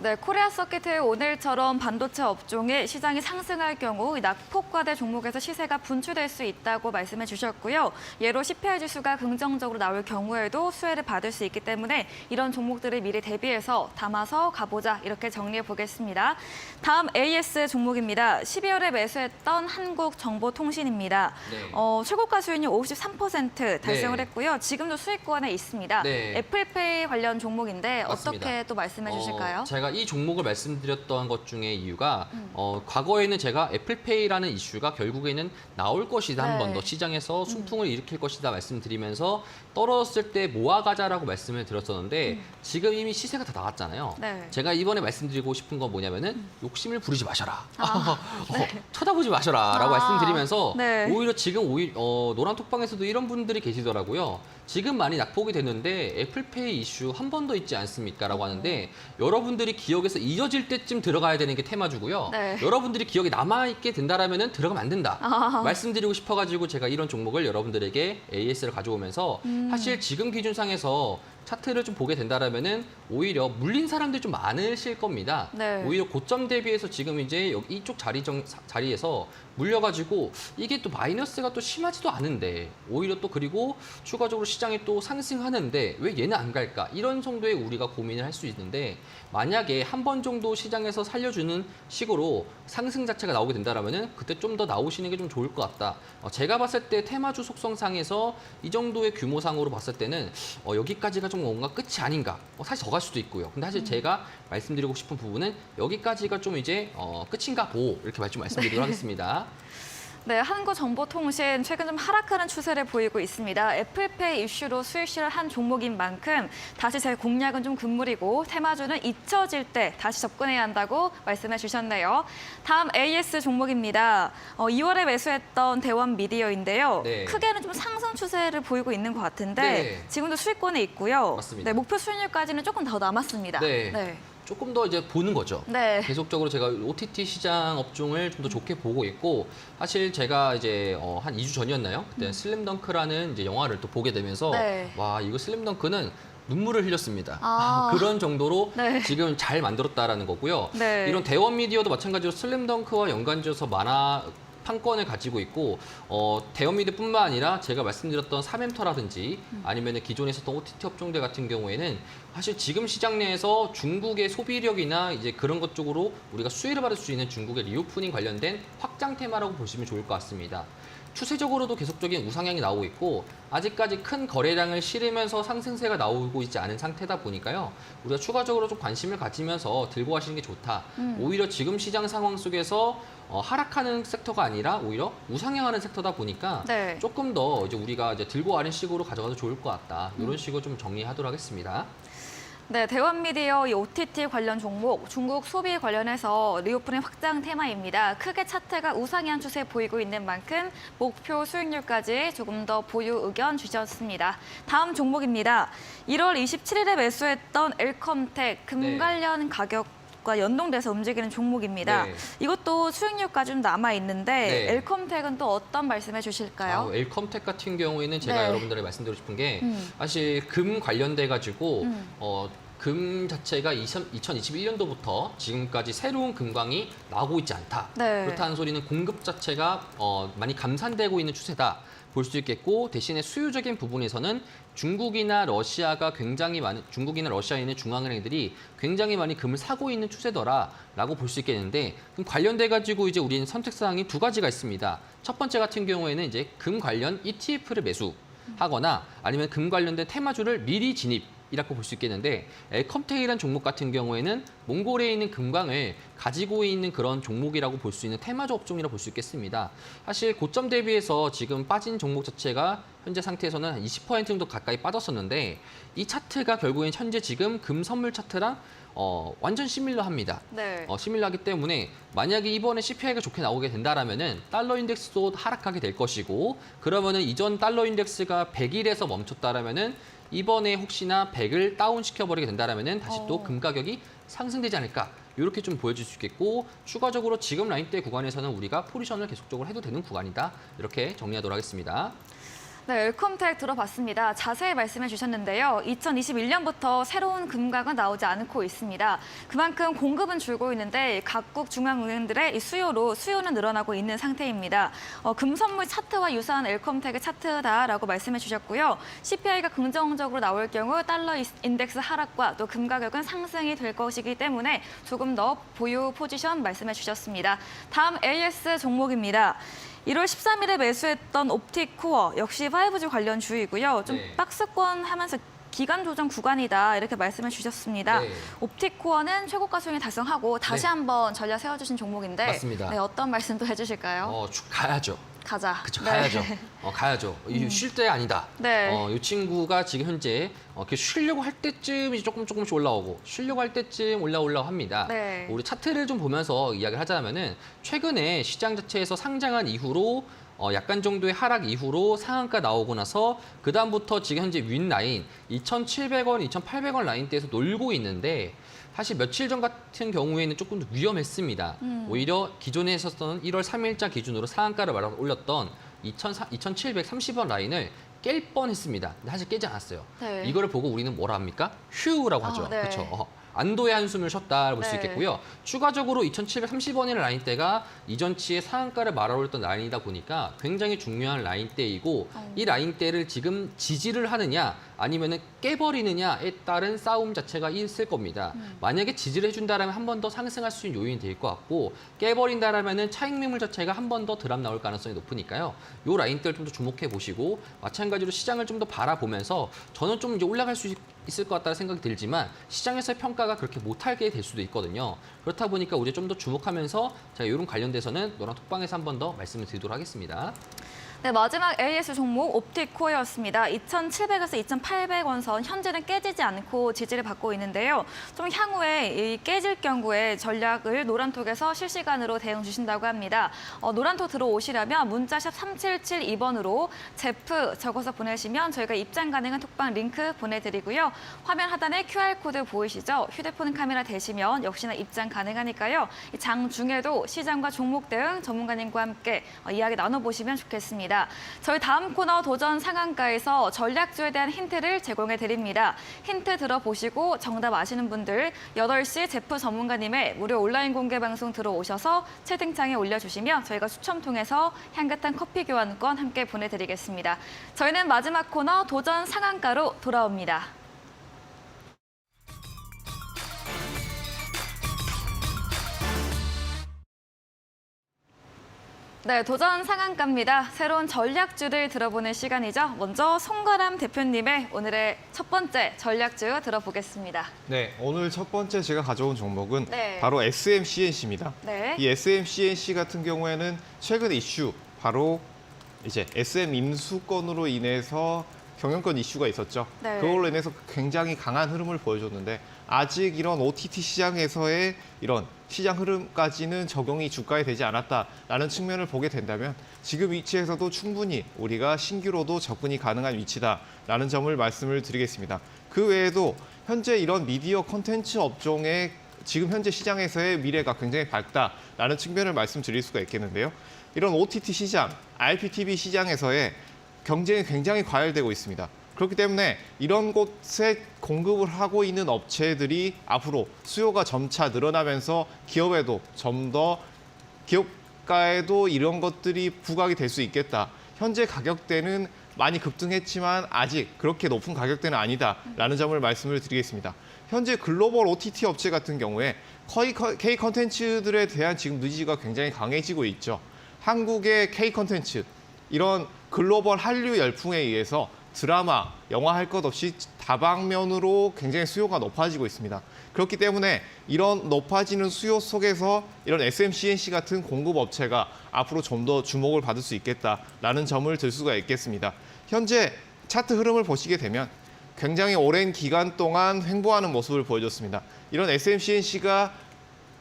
네, 코리아 서킷의 오늘처럼 반도체 업종에 시장이 상승할 경우 낙폭과대 종목에서 시세가 분출될 수 있다고 말씀해 주셨고요. 예로 CPI 지수가 긍정적으로 나올 경우에도 수혜를 받을 수 있기 때문에 이런 종목들을 미리 대비해서 담아서 가보자 이렇게 정리해 보겠습니다. 다음 AS 종목입니다. 12월에 매수했던 한국정보통신입니다. 네. 최고가 수익률 53% 달성을 네. 했고요. 지금도 수익권에 있습니다. 네. 애플페이 관련 종목인데 맞습니다. 어떻게 또 말씀해 주실까요? 제가 이 종목을 말씀드렸던 것 중에 이유가 과거에는 제가 애플페이라는 이슈가 결국에는 나올 것이다. 한 번 더 네. 시장에서 순풍을 일으킬 것이다 말씀드리면서 떨어졌을 때 모아가자라고 말씀을 드렸었는데 지금 이미 시세가 다 나왔잖아요. 네. 제가 이번에 말씀드리고 싶은 건 뭐냐면은 욕심을 부리지 마셔라. 네. 쳐다보지 마셔라라고 말씀드리면서 네. 오히려 지금 노란 톡방에서도 이런 분들이 계시더라고요. 지금 많이 낙폭이 됐는데 애플페이 이슈 한 번 더 있지 않습니까?라고 하는데 여러분들이 기억에서 잊어질 때쯤 들어가야 되는 게 테마주고요. 네. 여러분들이 기억에 남아있게 된다라면은 들어가면 안 된다. 말씀드리고 싶어가지고 제가 이런 종목을 여러분들에게 AS를 가져오면서 사실 지금 기준상에서 차트를 좀 보게 된다라면은 오히려 물린 사람들이 좀 많으실 겁니다. 네. 오히려 고점 대비해서 지금 이제 이쪽 자리에서 물려가지고 이게 또 마이너스가 또 심하지도 않은데 오히려 또 그리고 추가적으로 시장이 또 상승하는데 왜 얘는 안 갈까? 이런 정도의 우리가 고민을 할 수 있는데 만약에 한 번 정도 시장에서 살려주는 식으로 상승 자체가 나오게 된다라면은 그때 좀 더 나오시는 게 좀 좋을 것 같다. 제가 봤을 때 테마주 속성상에서 이 정도의 규모상으로 봤을 때는 여기까지가 좀 뭔가 끝이 아닌가. 사실 더 갈 수도 있고요. 근데 사실 제가 말씀드리고 싶은 부분은 여기까지가 좀 이제 끝인가 보 이렇게 말씀드리도록 하겠습니다. 네, 한국정보통신 최근 좀 하락하는 추세를 보이고 있습니다. 애플페이 이슈로 수익 실을 한 종목인 만큼 다시 제 공략은 좀 금물이고 테마주는 잊혀질 때 다시 접근해야 한다고 말씀해 주셨네요. 다음 AS 종목입니다. 2월에 매수했던 대원미디어인데요. 네. 크게는 좀 상승 추세를 보이고 있는 것 같은데 네. 지금도 수익권에 있고요. 맞습니다. 네, 목표 수익률까지는 조금 더 남았습니다. 네. 조금 더 이제 보는 거죠. 네. 계속적으로 제가 OTT 시장 업종을 좀 더 좋게 보고 있고 사실 제가 이제 한 2주 전이었나요? 그때 슬램덩크라는 이제 영화를 또 보게 되면서 네. 와 이거 슬램덩크는 눈물을 흘렸습니다. 아. 그런 정도로 네. 지금 잘 만들었다라는 거고요. 네. 이런 대원 미디어도 마찬가지로 슬램덩크와 연관지어서 만화 판권을 가지고 있고 대형 미디어뿐만 아니라 제가 말씀드렸던 사멘터라든지 아니면 기존에 있었던 OTT 업종들 같은 경우에는 사실 지금 시장 내에서 중국의 소비력이나 이제 그런 것 쪽으로 우리가 수혜를 받을 수 있는 중국의 리오프닝 관련된 확장 테마라고 보시면 좋을 것 같습니다. 추세적으로도 계속적인 우상향이 나오고 있고 아직까지 큰 거래량을 실으면서 상승세가 나오고 있지 않은 상태다 보니까요. 우리가 추가적으로 좀 관심을 가지면서 들고 가시는 게 좋다. 오히려 지금 시장 상황 속에서 하락하는 섹터가 아니라 오히려 우상향하는 섹터다 보니까 네. 조금 더 이제 우리가 이제 들고 가는 식으로 가져가도 좋을 것 같다. 이런 식으로 좀 정리하도록 하겠습니다. 네, 대원미디어 이 OTT 관련 종목, 중국 소비 관련해서 리오프닝 확장 테마입니다. 크게 차트가 우상향 추세 보이고 있는 만큼 목표 수익률까지 조금 더 보유 의견 주셨습니다. 다음 종목입니다. 1월 27일에 매수했던 엘컴텍 금 네. 관련 가격과 연동돼서 움직이는 종목입니다. 네. 이것도 수익률까지 좀 남아 있는데 네. 엘컴텍은 또 어떤 말씀해 주실까요? 엘컴텍 같은 경우에는 제가 네. 여러분들에게 말씀드리고 싶은 게 음. 사실 금 관련돼 가지고 금 자체가 2021년도부터 지금까지 새로운 금광이 나오고 있지 않다. 네. 그렇다는 소리는 공급 자체가 많이 감산되고 있는 추세다. 볼 수 있겠고 대신에 수요적인 부분에서는 중국이나 러시아가 굉장히 많은 중국이나 러시아에 있는 중앙은행들이 굉장히 많이 금을 사고 있는 추세더라라고 볼 수 있겠는데 그럼 관련돼 가지고 이제 우리는 선택 사항이 두 가지가 있습니다. 첫 번째 같은 경우에는 이제 금 관련 ETF를 매수하거나 아니면 금 관련된 테마주를 미리 진입이라고 볼 수 있겠는데 엘컴텍이라는 종목 같은 경우에는 몽골에 있는 금광을 가지고 있는 그런 종목이라고 볼 수 있는 테마주 업종이라고 볼 수 있겠습니다. 사실 고점 대비해서 지금 빠진 종목 자체가 현재 상태에서는 한 20% 정도 가까이 빠졌었는데 이 차트가 결국엔 현재 지금 금 선물 차트랑 완전 시밀러합니다. 네. 시밀러하기 때문에 만약에 이번에 CPI가 좋게 나오게 된다라면은 달러 인덱스도 하락하게 될 것이고 그러면은 이전 달러 인덱스가 100일에서 멈췄다라면은 이번에 혹시나 100을 다운시켜 버리게 된다라면은 다시 또 금 가격이 상승되지 않을까. 이렇게 좀 보여줄 수 있겠고 추가적으로 지금 라인대 구간에서는 우리가 포지션을 계속적으로 해도 되는 구간이다. 이렇게 정리하도록 하겠습니다. 네, 엘컴텍 들어봤습니다. 자세히 말씀해 주셨는데요. 2021년부터 새로운 금강은 나오지 않고 있습니다. 그만큼 공급은 줄고 있는데 각국 중앙은행들의 이 수요는 늘어나고 있는 상태입니다. 금 선물 차트와 유사한 엘컴텍의 차트다라고 말씀해 주셨고요. CPI가 긍정적으로 나올 경우 달러 인덱스 하락과 또 금 가격은 상승이 될 것이기 때문에 조금 더 보유 포지션 말씀해 주셨습니다. 다음 AS 종목입니다. 1월 13일에 매수했던 옵틱코어 역시 5G 관련 주이고요. 좀 네. 박스권 하면서 기간 조정 구간이다 이렇게 말씀해 주셨습니다. 네. 옵틱코어는 최고가 수익을 달성하고 다시 네. 한번 전략 세워주신 종목인데 맞습니다. 네, 어떤 말씀도 해주실까요? 가야죠. 가자. 그쵸, 네. 가야죠. 가야죠. 쉴 때 아니다. 네. 이 친구가 지금 현재 이렇게 쉬려고 할 때쯤 이제 조금씩 올라오고 쉬려고 할 때쯤 올라오려고 합니다. 네. 우리 차트를 좀 보면서 이야기를 하자면은 최근에 시장 자체에서 상장한 이후로 약간 정도의 하락 이후로 상한가 나오고 나서 그다음부터 지금 현재 윗라인 2,700원, 2,800원 라인대에서 놀고 있는데 사실 며칠 전 같은 경우에는 조금 더 위험했습니다. 오히려 기존에 있었던 1월 3일자 기준으로 상한가를 올렸던 2,730원 라인을 깰 뻔했습니다. 근데 사실 깨지 않았어요. 네. 이거를 보고 우리는 뭐라 합니까? 휴라고 하죠. 네. 그렇죠. 안도의 한숨을 쉬었다 볼 수 네. 있겠고요. 추가적으로 2,730원이라는 라인대가 이전치의 상한가를 말아올렸던 라인이다 보니까 굉장히 중요한 라인대이고 이 라인대를 지금 지지를 하느냐 아니면은 깨버리느냐에 따른 싸움 자체가 있을 겁니다. 만약에 지지를 해준다라면 한 번 더 상승할 수 있는 요인이 될 것 같고 깨버린다라면은 차익 매물 자체가 한 번 더 드랍 나올 가능성이 높으니까요. 요 라인대를 좀 더 주목해 보시고 마찬가지로 시장을 좀 더 바라보면서 저는 좀 이제 올라갈 수 있을 것 같다는 생각이 들지만 시장에서의 평가가 그렇게 못하게 될 수도 있거든요. 그렇다 보니까 우리 좀 더 주목하면서 제가 이런 관련돼서는 노랑 톡방에서 한 번 더 말씀을 드리도록 하겠습니다. 네, 마지막 AS 종목 옵틱코어였습니다. 2,700에서 2,800원 선 현재는 깨지지 않고 지지를 받고 있는데요. 좀 향후에 이 깨질 경우에 전략을 노란톡에서 실시간으로 대응 주신다고 합니다. 노란톡 들어오시려면 문자샵 3772번으로 제프 적어서 보내시면 저희가 입장 가능한 톡방 링크 보내드리고요. 화면 하단에 QR코드 보이시죠? 휴대폰 카메라 대시면 역시나 입장 가능하니까요. 장중에도 시장과 종목 대응 전문가님과 함께 이야기 나눠보시면 좋겠습니다. 저희 다음 코너 도전 상한가에서 전략주에 대한 힌트를 제공해 드립니다. 힌트 들어보시고 정답 아시는 분들 8시 제프 전문가님의 무료 온라인 공개 방송 들어오셔서 채팅창에 올려주시면 저희가 추첨 통해서 향긋한 커피 교환권 함께 보내드리겠습니다. 저희는 마지막 코너 도전 상한가로 돌아옵니다. 네, 도전 상한가입니다. 새로운 전략주를 들어보는 시간이죠. 먼저 송가람 대표님의 오늘의 첫 번째 전략주 들어보겠습니다. 네, 오늘 첫 번째 제가 가져온 종목은 네. 바로 SMCNC입니다. 네. 이 SMCNC 같은 경우에는 최근 이슈 바로 이제 SM 인수건으로 인해서 경영권 이슈가 있었죠. 네. 그걸로 인해서 굉장히 강한 흐름을 보여줬는데 아직 이런 OTT 시장에서의 이런 시장 흐름까지는 적용이 주가에 되지 않았다라는 측면을 보게 된다면 지금 위치에서도 충분히 우리가 신규로도 접근이 가능한 위치다라는 점을 말씀을 드리겠습니다. 그 외에도 현재 이런 미디어 콘텐츠 업종의 지금 현재 시장에서의 미래가 굉장히 밝다라는 측면을 말씀드릴 수가 있겠는데요. 이런 OTT 시장, IPTV 시장에서의 경쟁이 굉장히 과열되고 있습니다. 그렇기 때문에 이런 곳에 공급을 하고 있는 업체들이 앞으로 수요가 점차 늘어나면서 기업에도 좀 더 기업가에도 이런 것들이 부각이 될 수 있겠다. 현재 가격대는 많이 급등했지만 아직 그렇게 높은 가격대는 아니다라는 점을 말씀을 드리겠습니다. 현재 글로벌 OTT 업체 같은 경우에 K 컨텐츠들에 대한 지금 의지가 굉장히 강해지고 있죠. 한국의 K 컨텐츠, 이런 글로벌 한류 열풍에 의해서 드라마, 영화 할 것 없이 다방면으로 굉장히 수요가 높아지고 있습니다. 그렇기 때문에 이런 높아지는 수요 속에서 이런 SMCNC 같은 공급 업체가 앞으로 좀 더 주목을 받을 수 있겠다라는 점을 들 수가 있겠습니다. 현재 차트 흐름을 보시게 되면 굉장히 오랜 기간 동안 횡보하는 모습을 보여줬습니다. 이런 SMCNC가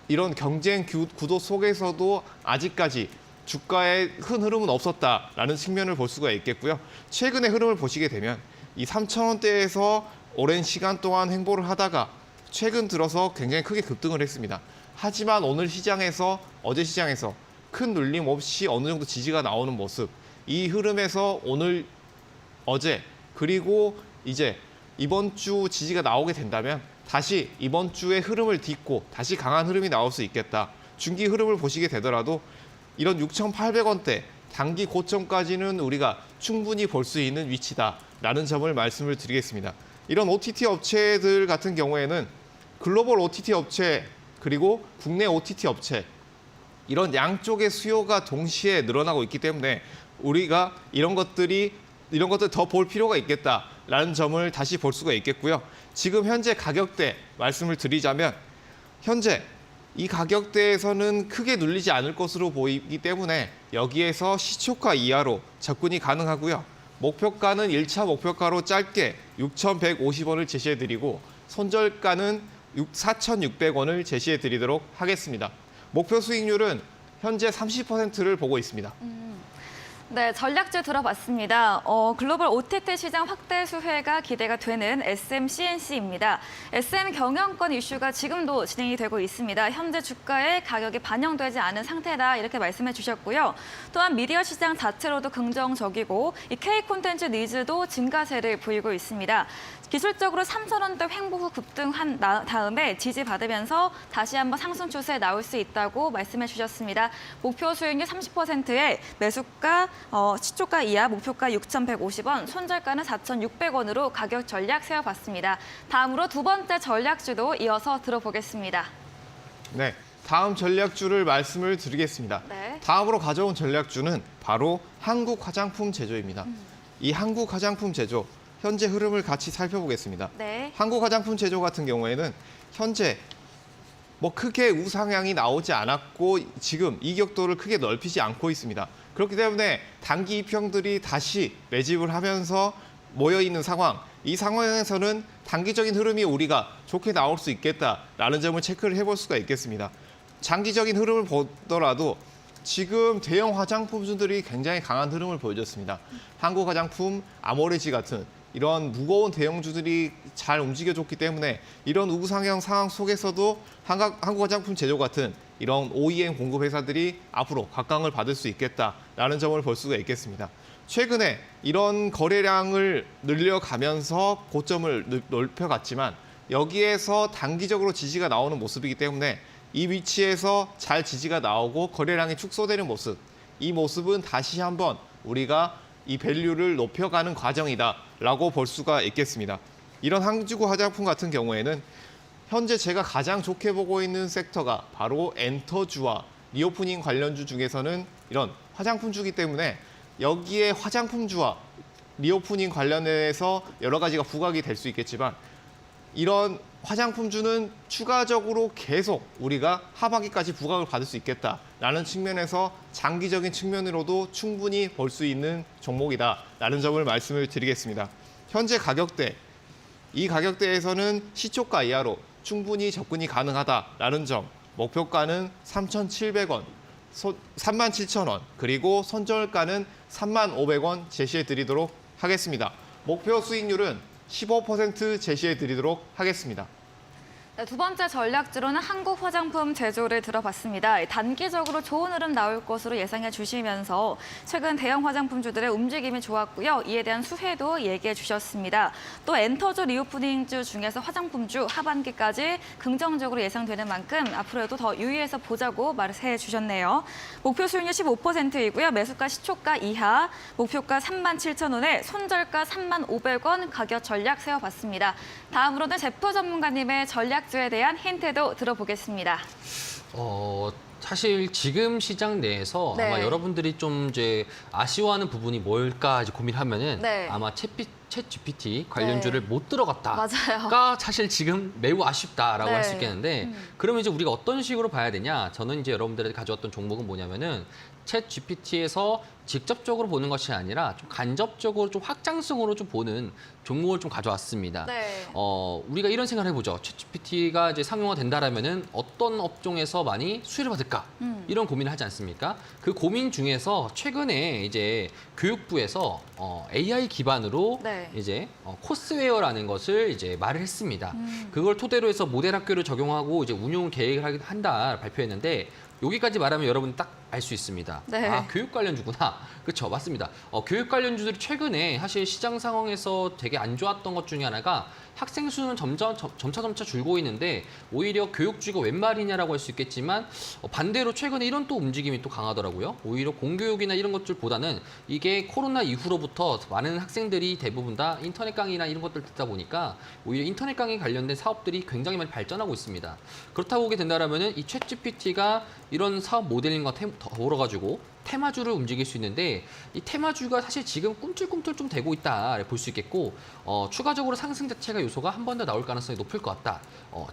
이런 경쟁 구도 속에서도 아직까지 주가의 큰 흐름은 없었다라는 측면을 볼 수가 있겠고요. 최근의 흐름을 보시게 되면 이 3,000원대에서 오랜 시간 동안 횡보를 하다가 최근 들어서 굉장히 크게 급등을 했습니다. 하지만 오늘 시장에서, 어제 시장에서 큰 눌림 없이 어느 정도 지지가 나오는 모습, 이 흐름에서 오늘, 어제, 그리고 이제 이번 주 지지가 나오게 된다면 다시 이번 주의 흐름을 딛고 다시 강한 흐름이 나올 수 있겠다. 중기 흐름을 보시게 되더라도 이런 6,800원대 단기 고점까지는 우리가 충분히 볼 수 있는 위치다라는 점을 말씀을 드리겠습니다. 이런 OTT 업체들 같은 경우에는 글로벌 OTT 업체 그리고 국내 OTT 업체, 이런 양쪽의 수요가 동시에 늘어나고 있기 때문에 우리가 이런 것들 더 볼 필요가 있겠다라는 점을 다시 볼 수가 있겠고요. 지금 현재 가격대 말씀을 드리자면 현재 이 가격대에서는 크게 눌리지 않을 것으로 보이기 때문에 여기에서 시초가 이하로 접근이 가능하고요. 목표가는 1차 목표가로 짧게 6,150원을 제시해드리고 손절가는 4,600원을 제시해드리도록 하겠습니다. 목표 수익률은 현재 30%를 보고 있습니다. 네, 전략주 들어봤습니다. 글로벌 OTT 시장 확대 수혜가 기대가 되는 SMCNC입니다. SM 경영권 이슈가 지금도 진행이 되고 있습니다. 현재 주가에 가격이 반영되지 않은 상태다 이렇게 말씀해 주셨고요. 또한 미디어 시장 자체로도 긍정적이고 이 K 콘텐츠 니즈도 증가세를 보이고 있습니다. 기술적으로 3,000원대 횡보 후 급등한 다음에 지지받으면서 다시 한번 상승 추세에 나올 수 있다고 말씀해 주셨습니다. 목표 수익률 30%에 매수가 시초가 이하 목표가 6,150원, 손절가는 4,600원으로 가격 전략 세워봤습니다. 다음으로 두 번째 전략주도 이어서 들어보겠습니다. 네, 다음 전략주를 말씀을 드리겠습니다. 네. 다음으로 가져온 전략주는 바로 한국 화장품 제조입니다. 이 한국 화장품 제조, 현재 흐름을 같이 살펴보겠습니다. 네. 한국 화장품 제조 같은 경우에는 현재 크게 우상향이 나오지 않았고 지금 이격도를 크게 넓히지 않고 있습니다. 그렇기 때문에 단기 입형들이 다시 매집을 하면서 모여있는 상황, 이 상황에서는 단기적인 흐름이 우리가 좋게 나올 수 있겠다라는 점을 체크를 해볼 수가 있겠습니다. 장기적인 흐름을 보더라도 지금 대형 화장품주들이 굉장히 강한 흐름을 보여줬습니다. 한국 화장품, 아모레지 같은 이런 무거운 대형주들이 잘 움직여줬기 때문에 이런 우상향 상황 속에서도 한국 화장품 제조 같은 이런 OEM 공급 회사들이 앞으로 각광을 받을 수 있겠다라는 점을 볼 수가 있겠습니다. 최근에 이런 거래량을 늘려가면서 고점을 넓혀갔지만 여기에서 단기적으로 지지가 나오는 모습이기 때문에 이 위치에서 잘 지지가 나오고 거래량이 축소되는 모습, 이 모습은 다시 한번 우리가 이 밸류를 높여가는 과정이다라고 볼 수가 있겠습니다. 이런 한국 화장품 같은 경우에는 현재 제가 가장 좋게 보고 있는 섹터가 바로 엔터주와 리오프닝 관련주 중에서는 이런 화장품주기 때문에 여기에 화장품주와 리오프닝 관련해서 여러 가지가 부각이 될 수 있겠지만 이런 화장품주는 추가적으로 계속 우리가 하반기까지 부각을 받을 수 있겠다라는 측면에서 장기적인 측면으로도 충분히 볼 수 있는 종목이다라는 점을 말씀을 드리겠습니다. 현재 가격대, 이 가격대에서는 시초가 이하로 충분히 접근이 가능하다라는 점, 목표가는 3,700원, 37,000원, 그리고 손절가는 35,500원 제시해 드리도록 하겠습니다. 목표 수익률은 15% 제시해 드리도록 하겠습니다. 네, 두 번째 전략주로는 한국 화장품 제조를 들어봤습니다. 단기적으로 좋은 흐름 나올 것으로 예상해 주시면서 최근 대형 화장품주들의 움직임이 좋았고요. 이에 대한 수혜도 얘기해 주셨습니다. 또 엔터주 리오프닝주 중에서 화장품주 하반기까지 긍정적으로 예상되는 만큼 앞으로도 더 유의해서 보자고 말해 주셨네요. 목표 수익률 15%이고요. 매수가 시초가 이하, 목표가 37,000원에 손절가 3,500원 가격 전략 세워봤습니다. 다음으로는 제프 전문가님의 전략주에 대한 힌트도 들어보겠습니다. 사실 지금 시장 내에서 네. 아마 여러분들이 좀 이제 아쉬워하는 부분이 뭘까 이제 고민하면은 네. 아마 챗 GPT 관련주를 못 들어갔다가 맞아요. 사실 지금 매우 아쉽다라고 네. 할 수 있겠는데 그러면 이제 우리가 어떤 식으로 봐야 되냐? 저는 이제 여러분들에게 가져왔던 종목은 뭐냐면은 챗 GPT에서 직접적으로 보는 것이 아니라 좀 간접적으로 좀 확장성으로 좀 보는 종목을 좀 가져왔습니다. 네. 우리가 이런 생각을 해보죠. 챗 GPT가 이제 상용화 된다라면은 어떤 업종에서 많이 수혜를 받을까? 이런 고민을 하지 않습니까? 그 고민 중에서 최근에 이제 교육부에서 AI 기반으로 네. 이제 코스웨어라는 것을 이제 말을 했습니다. 그걸 토대로 해서 모델 학교를 적용하고 이제 운용 계획을 한다 발표했는데 여기까지 말하면 여러분 딱 알 수 있습니다. 네. 아, 교육 관련주구나. 그렇죠, 맞습니다. 교육 관련주들이 최근에 사실 시장 상황에서 되게 안 좋았던 것 중에 하나가 학생 수는 점차 줄고 있는데 오히려 교육주가 웬 말이냐라고 할 수 있겠지만 반대로 최근에 이런 또 움직임이 또 강하더라고요. 오히려 공교육이나 이런 것들보다는 이게 코로나 이후로부터 많은 학생들이 대부분 다 인터넷 강의나 이런 것들 듣다 보니까 오히려 인터넷 강의 관련된 사업들이 굉장히 많이 발전하고 있습니다. 그렇다고 보게 된다면은 이 챗 GPT가 이런 사업 모델링과 더불어가지고 테마주를 움직일 수 있는데 이 테마주가 사실 지금 꿈틀꿈틀 좀 되고 있다 볼 수 있겠고 추가적으로 상승 자체가 요소가 한 번 더 나올 가능성이 높을 것 같다.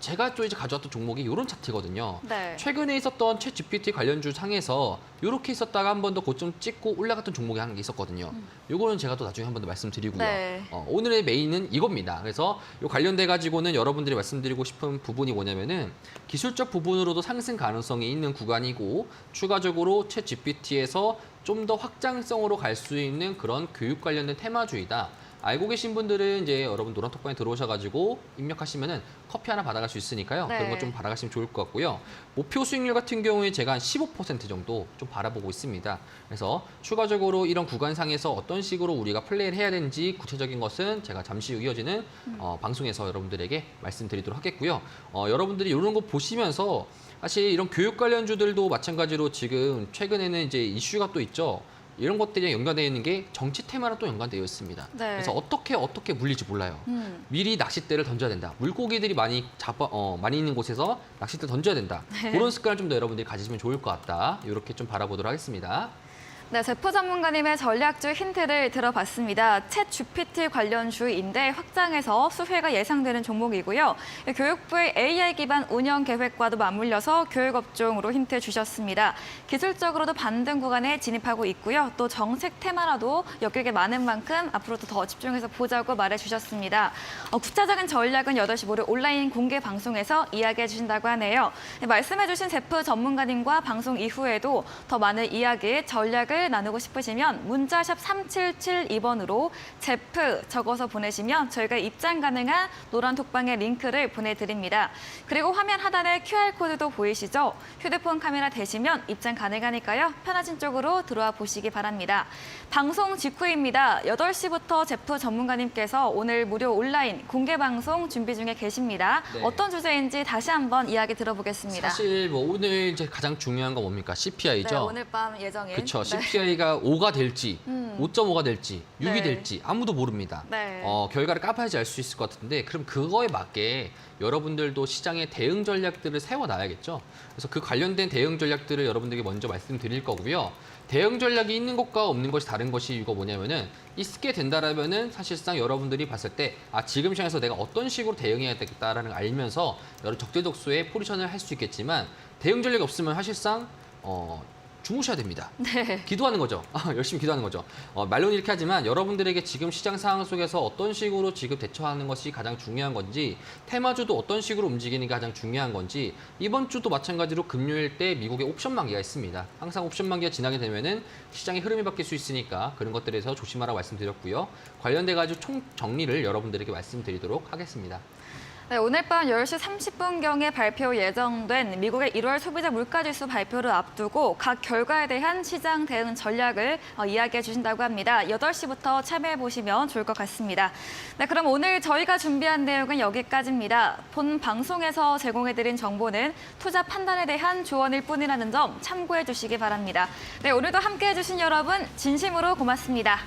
제가 또 이제 가져왔던 종목이 이런 차트거든요. 네. 최근에 있었던 챗 GPT 관련주 상에서 이렇게 있었다가 한 번 더 고점 찍고 올라갔던 종목이 하는 게 있었거든요. 요거는 제가 또 나중에 한 번 더 말씀드리고요. 네. 오늘의 메인은 이겁니다. 그래서 요 관련돼 가지고는 여러분들이 말씀드리고 싶은 부분이 뭐냐면은 기술적 부분으로도 상승 가능성이 있는 구간이고 추가적으로 챗 GPT에서 좀 더 확장성으로 갈 수 있는 그런 교육 관련된 테마주의다. 알고 계신 분들은 이제 여러분 노란톡방에 들어오셔가지고 입력하시면은 커피 하나 받아갈 수 있으니까요. 네. 그런 거 좀 받아가시면 좋을 것 같고요. 목표 수익률 같은 경우에 제가 한 15% 정도 좀 바라보고 있습니다. 그래서 추가적으로 이런 구간상에서 어떤 식으로 우리가 플레이를 해야 되는지 구체적인 것은 제가 잠시 후 이어지는 방송에서 여러분들에게 말씀드리도록 하겠고요. 여러분들이 이런 거 보시면서 사실 이런 교육 관련주들도 마찬가지로 지금 최근에는 이제 이슈가 또 있죠. 이런 것들이 연관되어 있는 게 정치 테마랑 또 연관되어 있습니다. 네. 그래서 어떻게 물릴지 몰라요. 미리 낚싯대를 던져야 된다. 물고기들이 많이 많이 있는 곳에서 낚싯대 던져야 된다. 네. 그런 습관을 좀 더 여러분들이 가지시면 좋을 것 같다. 이렇게 좀 바라보도록 하겠습니다. 네, 제프 전문가님의 전략주 힌트를 들어봤습니다. 챗 GPT 관련주인데 확장해서 수혜가 예상되는 종목이고요. 교육부의 AI 기반 운영 계획과도 맞물려서 교육업종으로 힌트 주셨습니다. 기술적으로도 반등 구간에 진입하고 있고요. 또 정책 테마라도 엮이게 많은 만큼 앞으로도 더 집중해서 보자고 말해주셨습니다. 구체적인 전략은 8시 모레 온라인 공개 방송에서 이야기해 주신다고 하네요. 네, 말씀해 주신 제프 전문가님과 방송 이후에도 더 많은 이야기, 전략을 나누고 싶으시면 문자샵 3772번으로 제프 적어서 보내시면 저희가 입장 가능한 노란 톡방의 링크를 보내드립니다. 그리고 화면 하단에 QR코드도 보이시죠? 휴대폰 카메라 대시면 입장 가능하니까요. 편하신 쪽으로 들어와 보시기 바랍니다. 방송 직후입니다. 8시부터 제프 전문가님께서 오늘 무료 온라인 공개 방송 준비 중에 계십니다. 네. 어떤 주제인지 다시 한번 이야기 들어보겠습니다. 사실 뭐 오늘 이제 가장 중요한 건 뭡니까? CPI죠. 네, 오늘 밤 예정일. 그렇죠. 네. CPI가 5가 될지, 5.5가 될지, 6이 네. 될지 아무도 모릅니다. 네. 결과를 까봐야지 알 수 있을 것 같은데 그럼 그거에 맞게 여러분들도 시장의 대응 전략들을 세워놔야겠죠. 그래서 그 관련된 대응 전략들을 여러분들에게 먼저 말씀드릴 거고요. 대응 전략이 있는 것과 없는 것이 다른 것이 이거 뭐냐면은 있게 된다라면은 사실상 여러분들이 봤을 때 지금 시장에서 내가 어떤 식으로 대응해야 되겠다라는 걸 알면서 여러 적재적소에 포지션을 할 수 있겠지만 대응 전략이 없으면 사실상 주무셔야 됩니다. 네. 기도하는 거죠. 열심히 기도하는 거죠. 말로는 이렇게 하지만 여러분들에게 지금 시장 상황 속에서 어떤 식으로 지금 대처하는 것이 가장 중요한 건지 테마주도 어떤 식으로 움직이는 게 가장 중요한 건지 이번 주도 마찬가지로 금요일 때 미국의 옵션 만기가 있습니다. 항상 옵션 만기가 지나게 되면은 시장의 흐름이 바뀔 수 있으니까 그런 것들에서 조심하라고 말씀드렸고요. 관련돼 가지고 총 정리를 여러분들에게 말씀드리도록 하겠습니다. 네, 오늘 밤 10시 30분경에 발표 예정된 미국의 1월 소비자 물가지수 발표를 앞두고 각 결과에 대한 시장 대응 전략을 이야기해 주신다고 합니다. 8시부터 참여해 보시면 좋을 것 같습니다. 네, 그럼 오늘 저희가 준비한 내용은 여기까지입니다. 본 방송에서 제공해드린 정보는 투자 판단에 대한 조언일 뿐이라는 점 참고해 주시기 바랍니다. 네, 오늘도 함께해 주신 여러분 진심으로 고맙습니다.